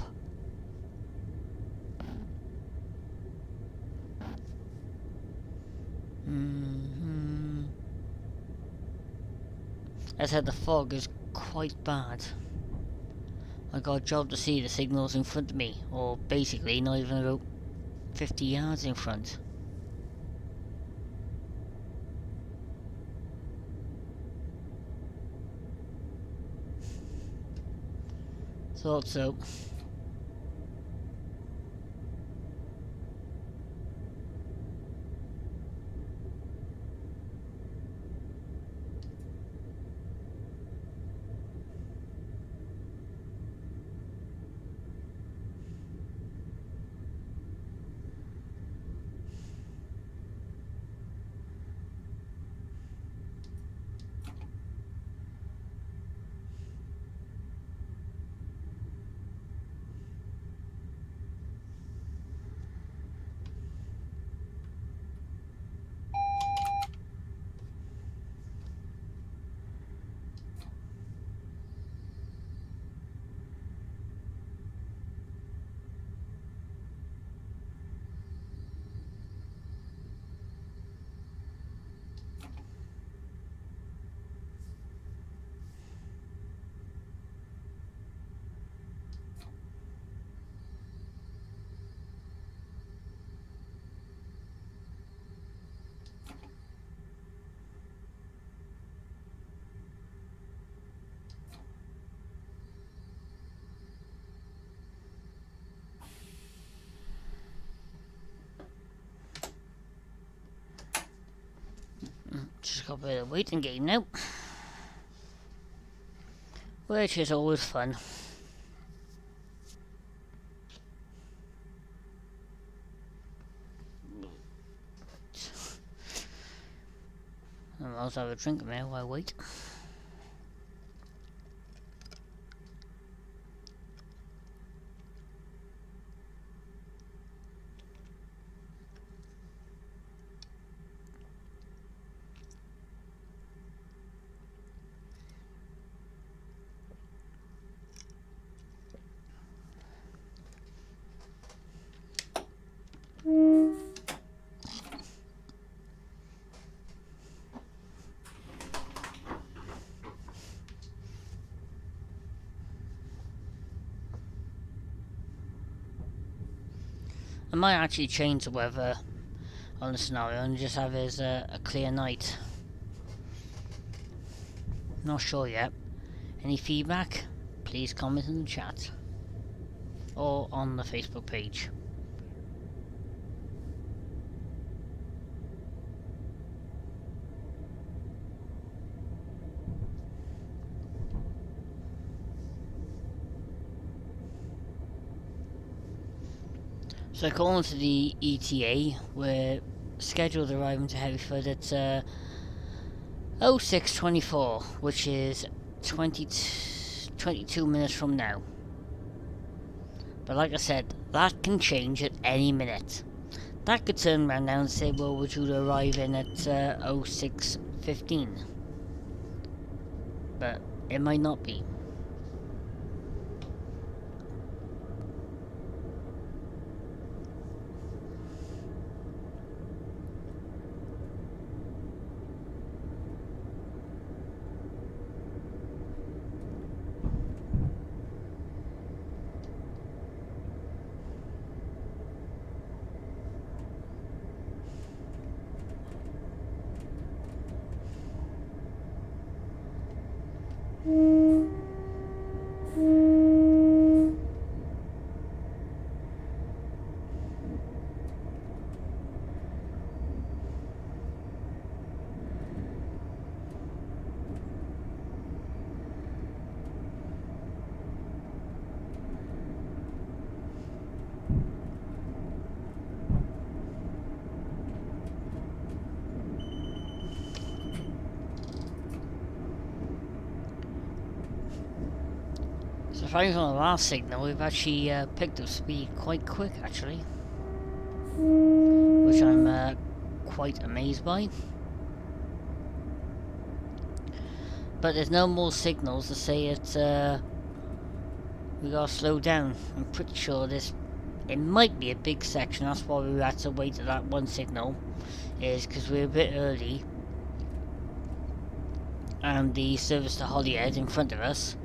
Speaker 1: As I said, the fog is quite bad. I got a job to see the signals in front of me, or basically not even about 50 yards in front. Thought so. Just got a bit of a waiting game now, which is always fun. I'll also have a drink now while I wait. I might actually change the weather on the scenario and just have it as a clear night. Not sure yet. Any feedback? Please comment in the chat or on the Facebook page. So according to the ETA, we're scheduled arriving to Heavyfoot at 06:24, which is 22 minutes from now. But like I said, that can change at any minute. That could turn around now and say, well, we're due to arrive in at 06:15. But it might not be. So finally on the last signal, we've actually picked up speed quite quick actually, which I'm quite amazed by. But there's no more signals to say it, we gotta slow down. I'm pretty sure it might be a big section, that's why we had to wait at that one signal, is because we're a bit early and the service to Holyhead in front of us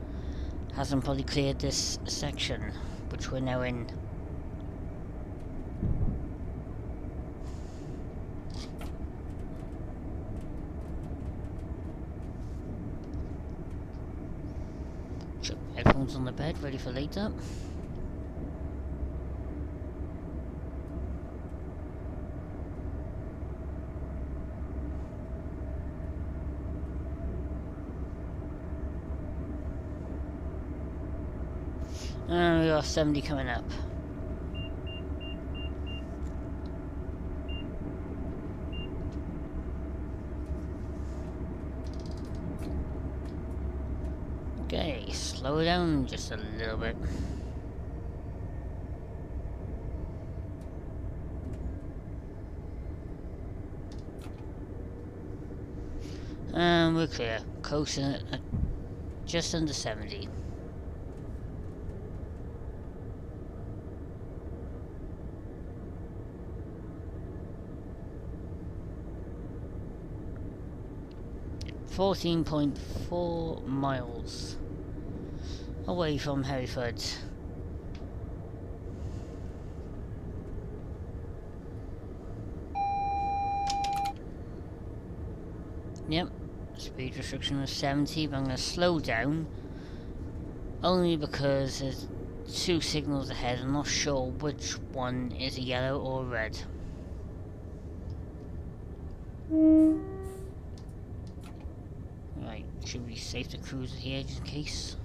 Speaker 1: hasn't probably cleared this section, which we're now in. Headphones on the bed, ready for later. And we got 70 coming up. Okay, slow down just a little bit. And we're clear. Coasting at just under 70. .4 miles away from Hereford. Yep, speed restriction was 70, but I'm going to slow down only because there's two signals ahead. I'm not sure which one is a yellow or a red. Should be safe to cruise at the edge in case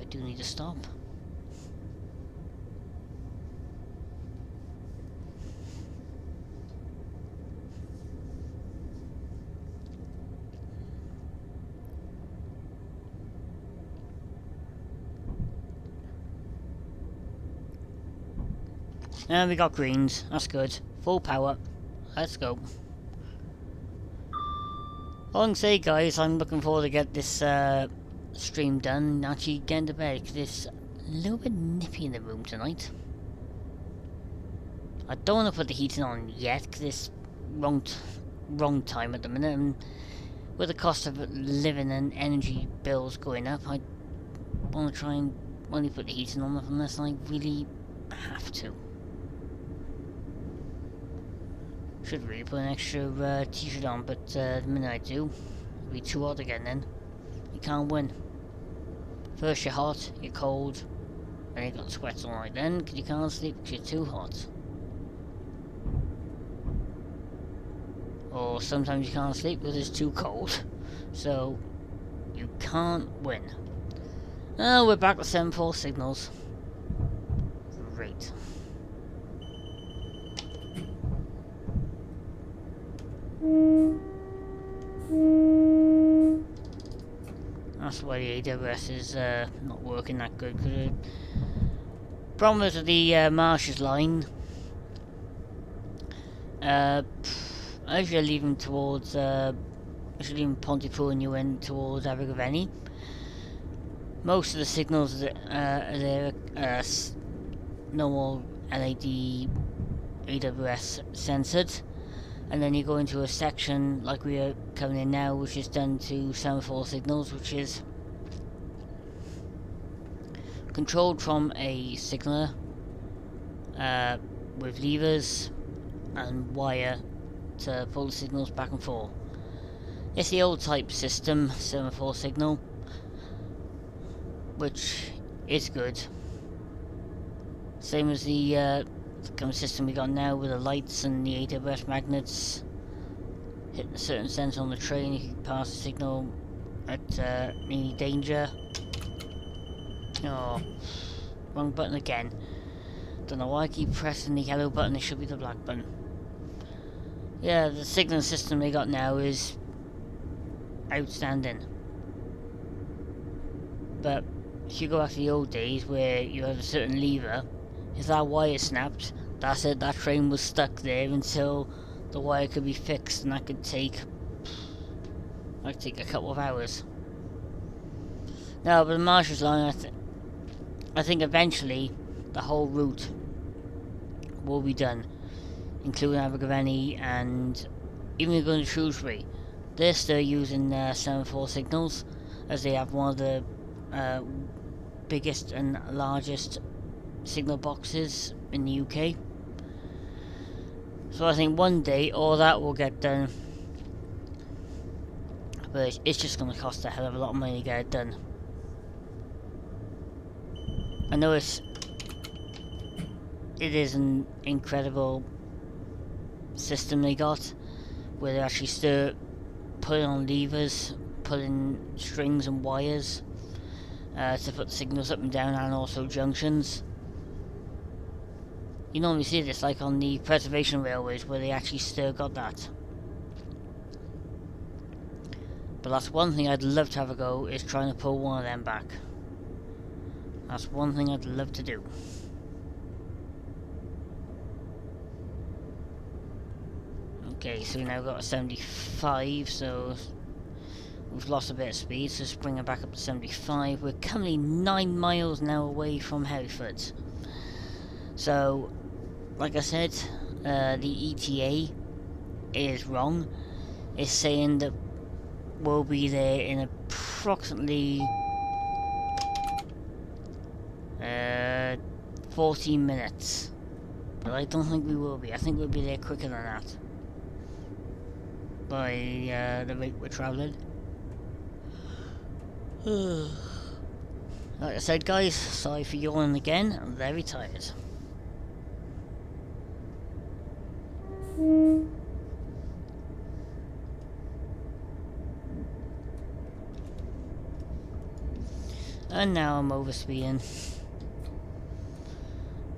Speaker 1: I do need to stop. And we got greens, that's good. Full power. Let's go. All I can say, guys, I'm looking forward to get this stream done and actually getting to bed, because it's a little bit nippy in the room tonight. I don't want to put the heating on yet, because it's wrong time at the minute, and with the cost of living and energy bills going up, I want to try and only put the heating on unless I really have to. Should really put an extra t-shirt on, but the minute I do, it'll be too hot again then. You can't win. First you're hot, you're cold, and you got sweats on right then, because you can't sleep because you're too hot. Or sometimes you can't sleep because it's too cold. So, you can't win. Oh, we're back with 7-4 signals. Great. That's why the AWS is not working that good. Cause problem is with the Marshes line. As you're leaving towards, as you're leaving Pontypool and you went towards Abergavenny, most of the signals are there normal LED AWS censored. And then you go into a section like we are coming in now, which is done to semaphore signals, which is controlled from a signaler with levers and wire to pull the signals back and forth. It's the old type system, semaphore signal, which is good. Same as the kind of system we got now with the lights and the AWS magnets. Hitting a certain sensor on the train, you can pass the signal at any danger. Oh, wrong button again. Don't know why I keep pressing the yellow button, it should be the black button. Yeah, the signal system they got now is outstanding. But if you go back to the old days where you had a certain lever, if that wire snapped, that's it, that train was stuck there until the wire could be fixed, and that could take a couple of hours. No, but the Marshes line, I think eventually the whole route will be done, including Abergavenny, and even going to Shrewsbury. They're still using semaphore signals, as they have one of the biggest and largest signal boxes in the UK. So I think one day all that will get done, but it's just going to cost a hell of a lot of money to get it done. I know it is an incredible system they got, where they actually start putting on levers, putting strings and wires to put signals up and down, and also junctions. You normally see this like on the preservation railways, where they actually still got that. But that's one thing I'd love to have a go, is trying to pull one of them back. That's one thing I'd love to do. Okay, so we now got a 75, so we've lost a bit of speed, so let's bring it back up to 75. We're currently 9 miles now away from Hereford. So, like I said, the ETA is wrong. It's saying that we'll be there in approximately 14 minutes. But I don't think we will be. I think we'll be there quicker than that, by the rate we're travelling. Like I said, guys, sorry for yawning again. I'm very tired. And now I'm overspeeding.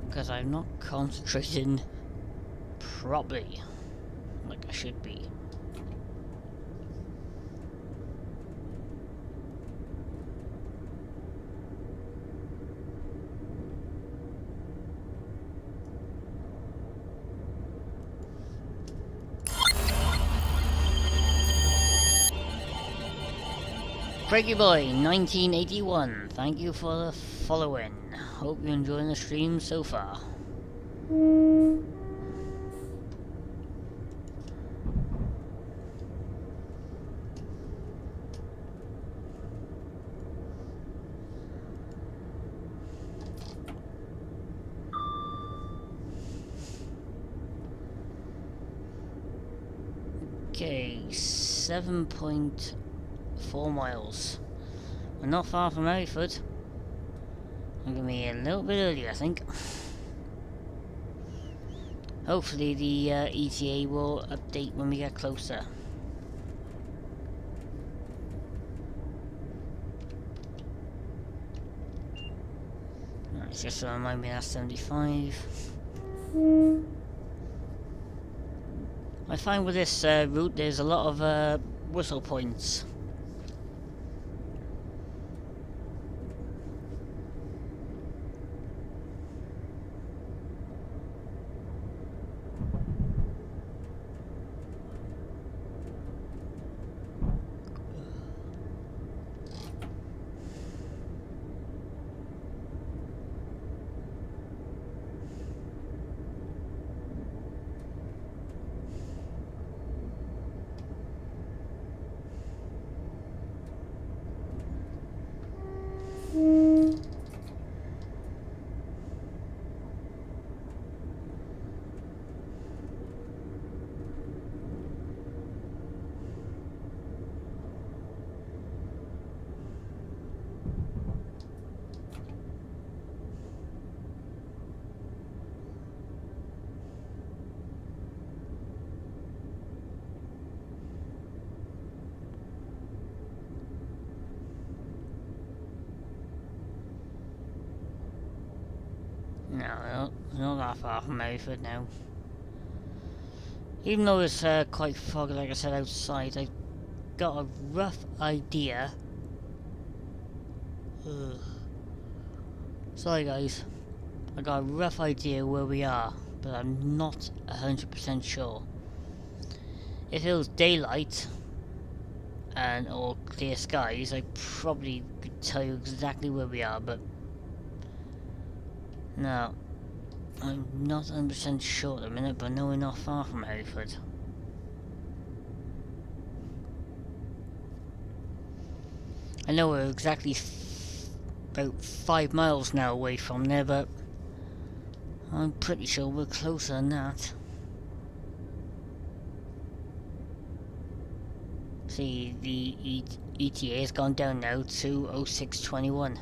Speaker 1: Because I'm not concentrating properly. Like I should be. Craigie Boy 1981, thank you for the following. Hope you're enjoying the stream so far. Okay, 7.4 miles. We're not far from Hereford. I'm gonna be a little bit early, I think. Hopefully the ETA will update when we get closer. It's just to remind me that's 75. I find with this route there's a lot of whistle points. No, not that far from Hereford now. Even though it's quite foggy, like I said, outside, I've got a rough idea. Ugh. Sorry guys, I got a rough idea where we are, but I'm not 100% sure. If it was daylight and or clear skies, I probably could tell you exactly where we are, but no, I'm not 100% sure at the minute, but no, we're not far from Hereford. I know we're exactly about 5 miles now away from there, but I'm pretty sure we're closer than that. See, the ETA has gone down now to 0621.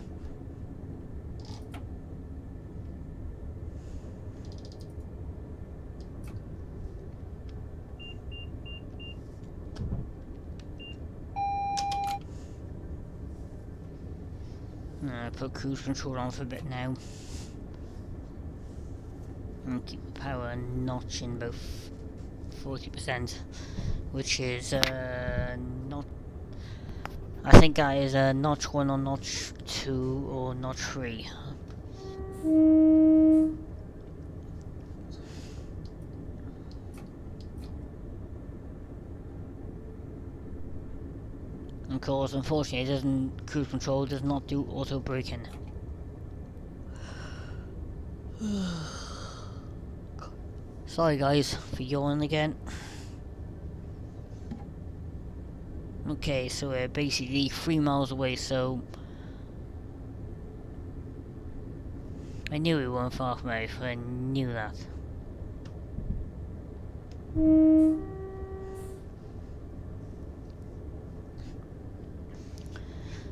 Speaker 1: Put cruise control on for a bit now. And keep the power notch in about 40%, which is not. I think that is notch 1 or notch 2 or notch 3. Of course, unfortunately, cruise control does not do auto braking. Sorry guys for yawning again. Okay, so we're basically 3 miles away, so I knew we weren't far from Hereford, I knew that.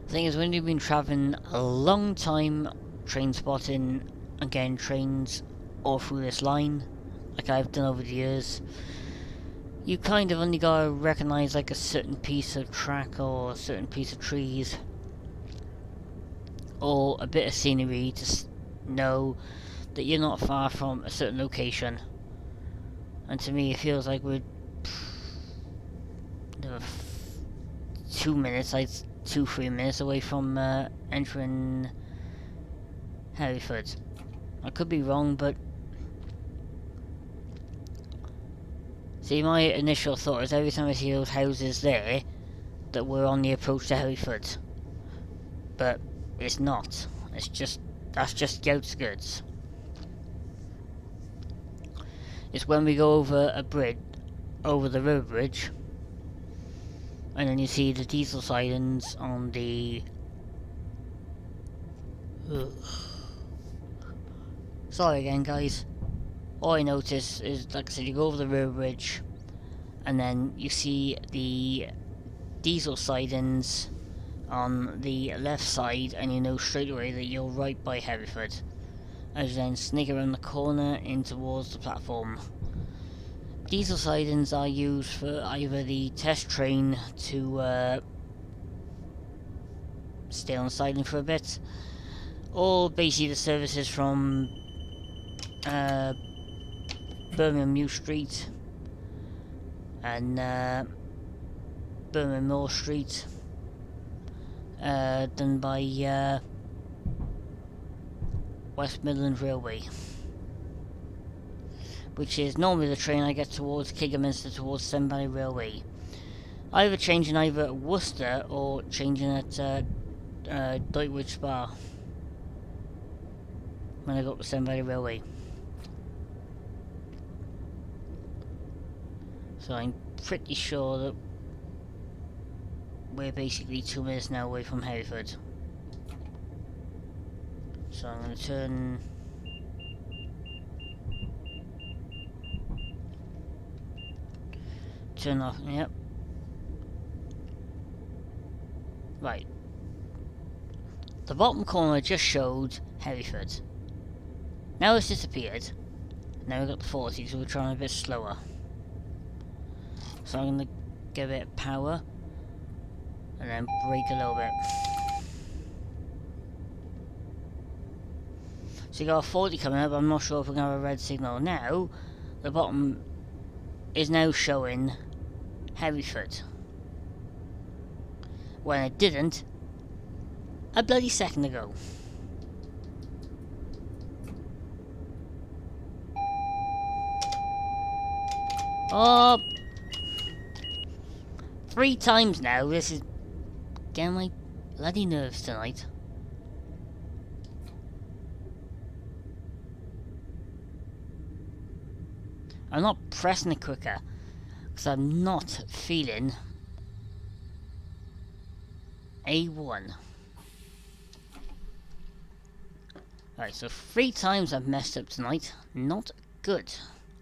Speaker 1: Thing is, when you've been travelling a long time train spotting, again, trains all through this line, like I've done over the years, you kind of only gotta recognise like a certain piece of track or a certain piece of trees, or a bit of scenery to know that you're not far from a certain location. And to me, it feels like we're 2 minutes, like 2-3 minutes away from entering Hereford. I could be wrong, but see, my initial thought is every time I see those houses there, that we're on the approach to Hereford. But it's not. It's just, that's just the outskirts. It's when we go over a bridge, over the river bridge, and then you see the diesel sidings on the... Sorry again, guys. All I notice is, like I said, you go over the river bridge, and then you see the diesel sidings on the left side, and you know straight away that you're right by Hereford. As you then sneak around the corner in towards the platform. Diesel sidings are used for either the test train to stay on siding for a bit, or basically the services from Birmingham New Street and Birmingham Moor Street, done by West Midlands Railway, which is normally the train I get towards Kidderminster towards Severn Valley Railway. Either changing either at Worcester or changing at Droitwich Spa when I go up to Severn Valley Railway. So I'm pretty sure that we're basically 2 minutes now away from Hereford. So I'm going to turn off, yep. Right. The bottom corner just showed Hereford. Now it's disappeared. Now we've got the 40, so we're trying a bit slower. So I'm going to give it power and then brake a little bit. So you got a 40 coming up, I'm not sure if we're going to have a red signal. Now, the bottom is now showing Hereford, when it didn't a bloody second ago. Oh, 3 times now. This is getting my bloody nerves tonight. I'm not pressing it quicker because I'm not feeling A1. Alright, so 3 times I've messed up tonight. Not good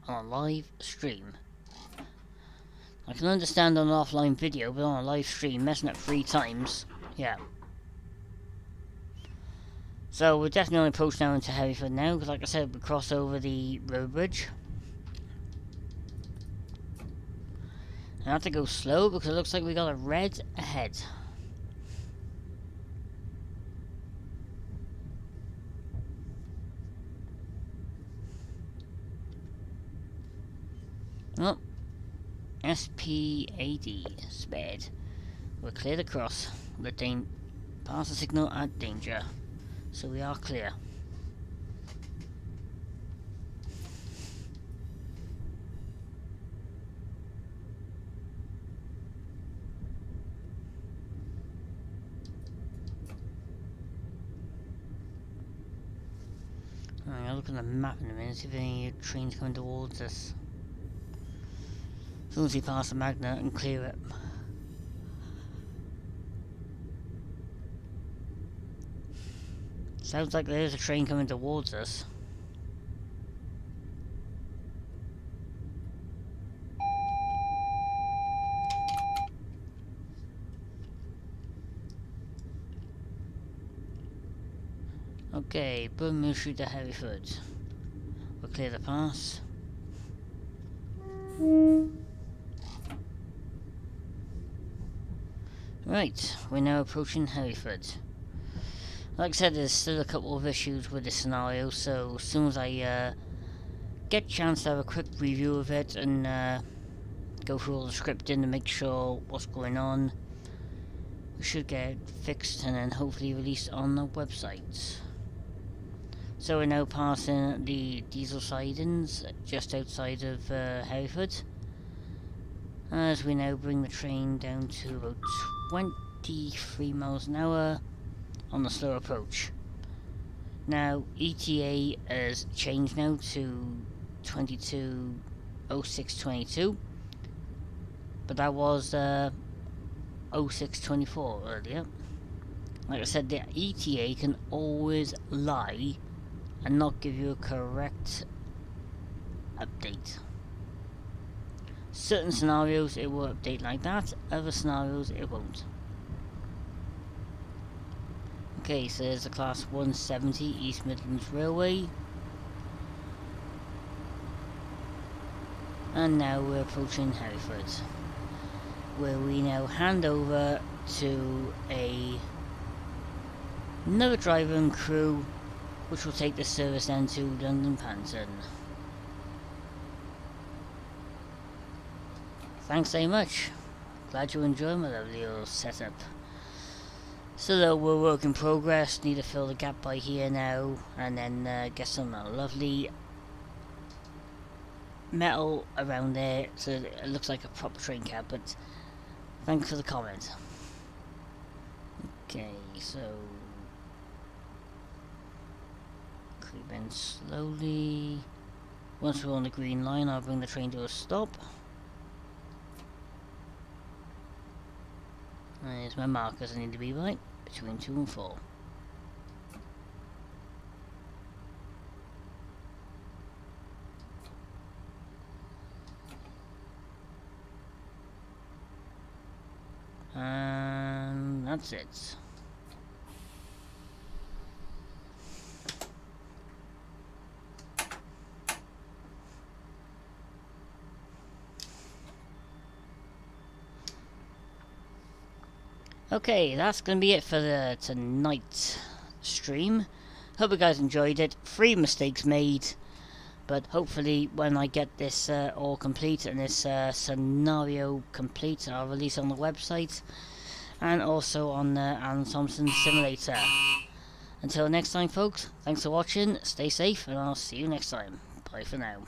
Speaker 1: on a live stream. I can understand on an offline video, but on a live stream, messing up 3 times, yeah. So we're definitely on approach now into Hereford now, because like I said, we cross over the road bridge. I have to go slow because it looks like we got a red ahead. Oh, SPAD, spared. We're cleared across. Pass the signal at danger. So we are clear. I'll look at the map in a minute, see if any trains coming towards us. As soon as we pass the magnet and clear it. Sounds like there's a train coming towards us. Okay, Birmingham Street to Hereford. We'll clear the pass. Right, we're now approaching Hereford. Like I said, there's still a couple of issues with the scenario, so as soon as I get a chance to have a quick review of it and go through all the scripting to make sure what's going on, we should get it fixed and then hopefully released on the website. So we're now passing the diesel sidings just outside of Hereford, as we now bring the train down to about 23 miles an hour on the slow approach. Now ETA has changed now to 22:06:22, but that was 06:24 earlier. Like I said, the ETA can always lie and not give you a correct update. Certain scenarios it will update like that, other scenarios it won't. Okay, so there's the Class 170 East Midlands Railway. And now we're approaching Hereford, where we now hand over to another driver and crew, which will take the service then to London Panton. Thanks very much. Glad you enjoyed my lovely little setup. So we're work in progress, need to fill the gap by here now, and then get some lovely metal around there so that it looks like a proper train cab, but thanks for the comment. Okay, so creep in slowly. Once we're on the green line, I'll bring the train to a stop. There's my markers I need to be right, between 2 and 4. And that's it. Okay, that's going to be it for the tonight stream. Hope you guys enjoyed it. 3 mistakes made, but hopefully when I get this all complete and this scenario complete, I'll release on the website and also on the Alan Thompson Simulator. Until next time folks, thanks for watching, stay safe, and I'll see you next time. Bye for now.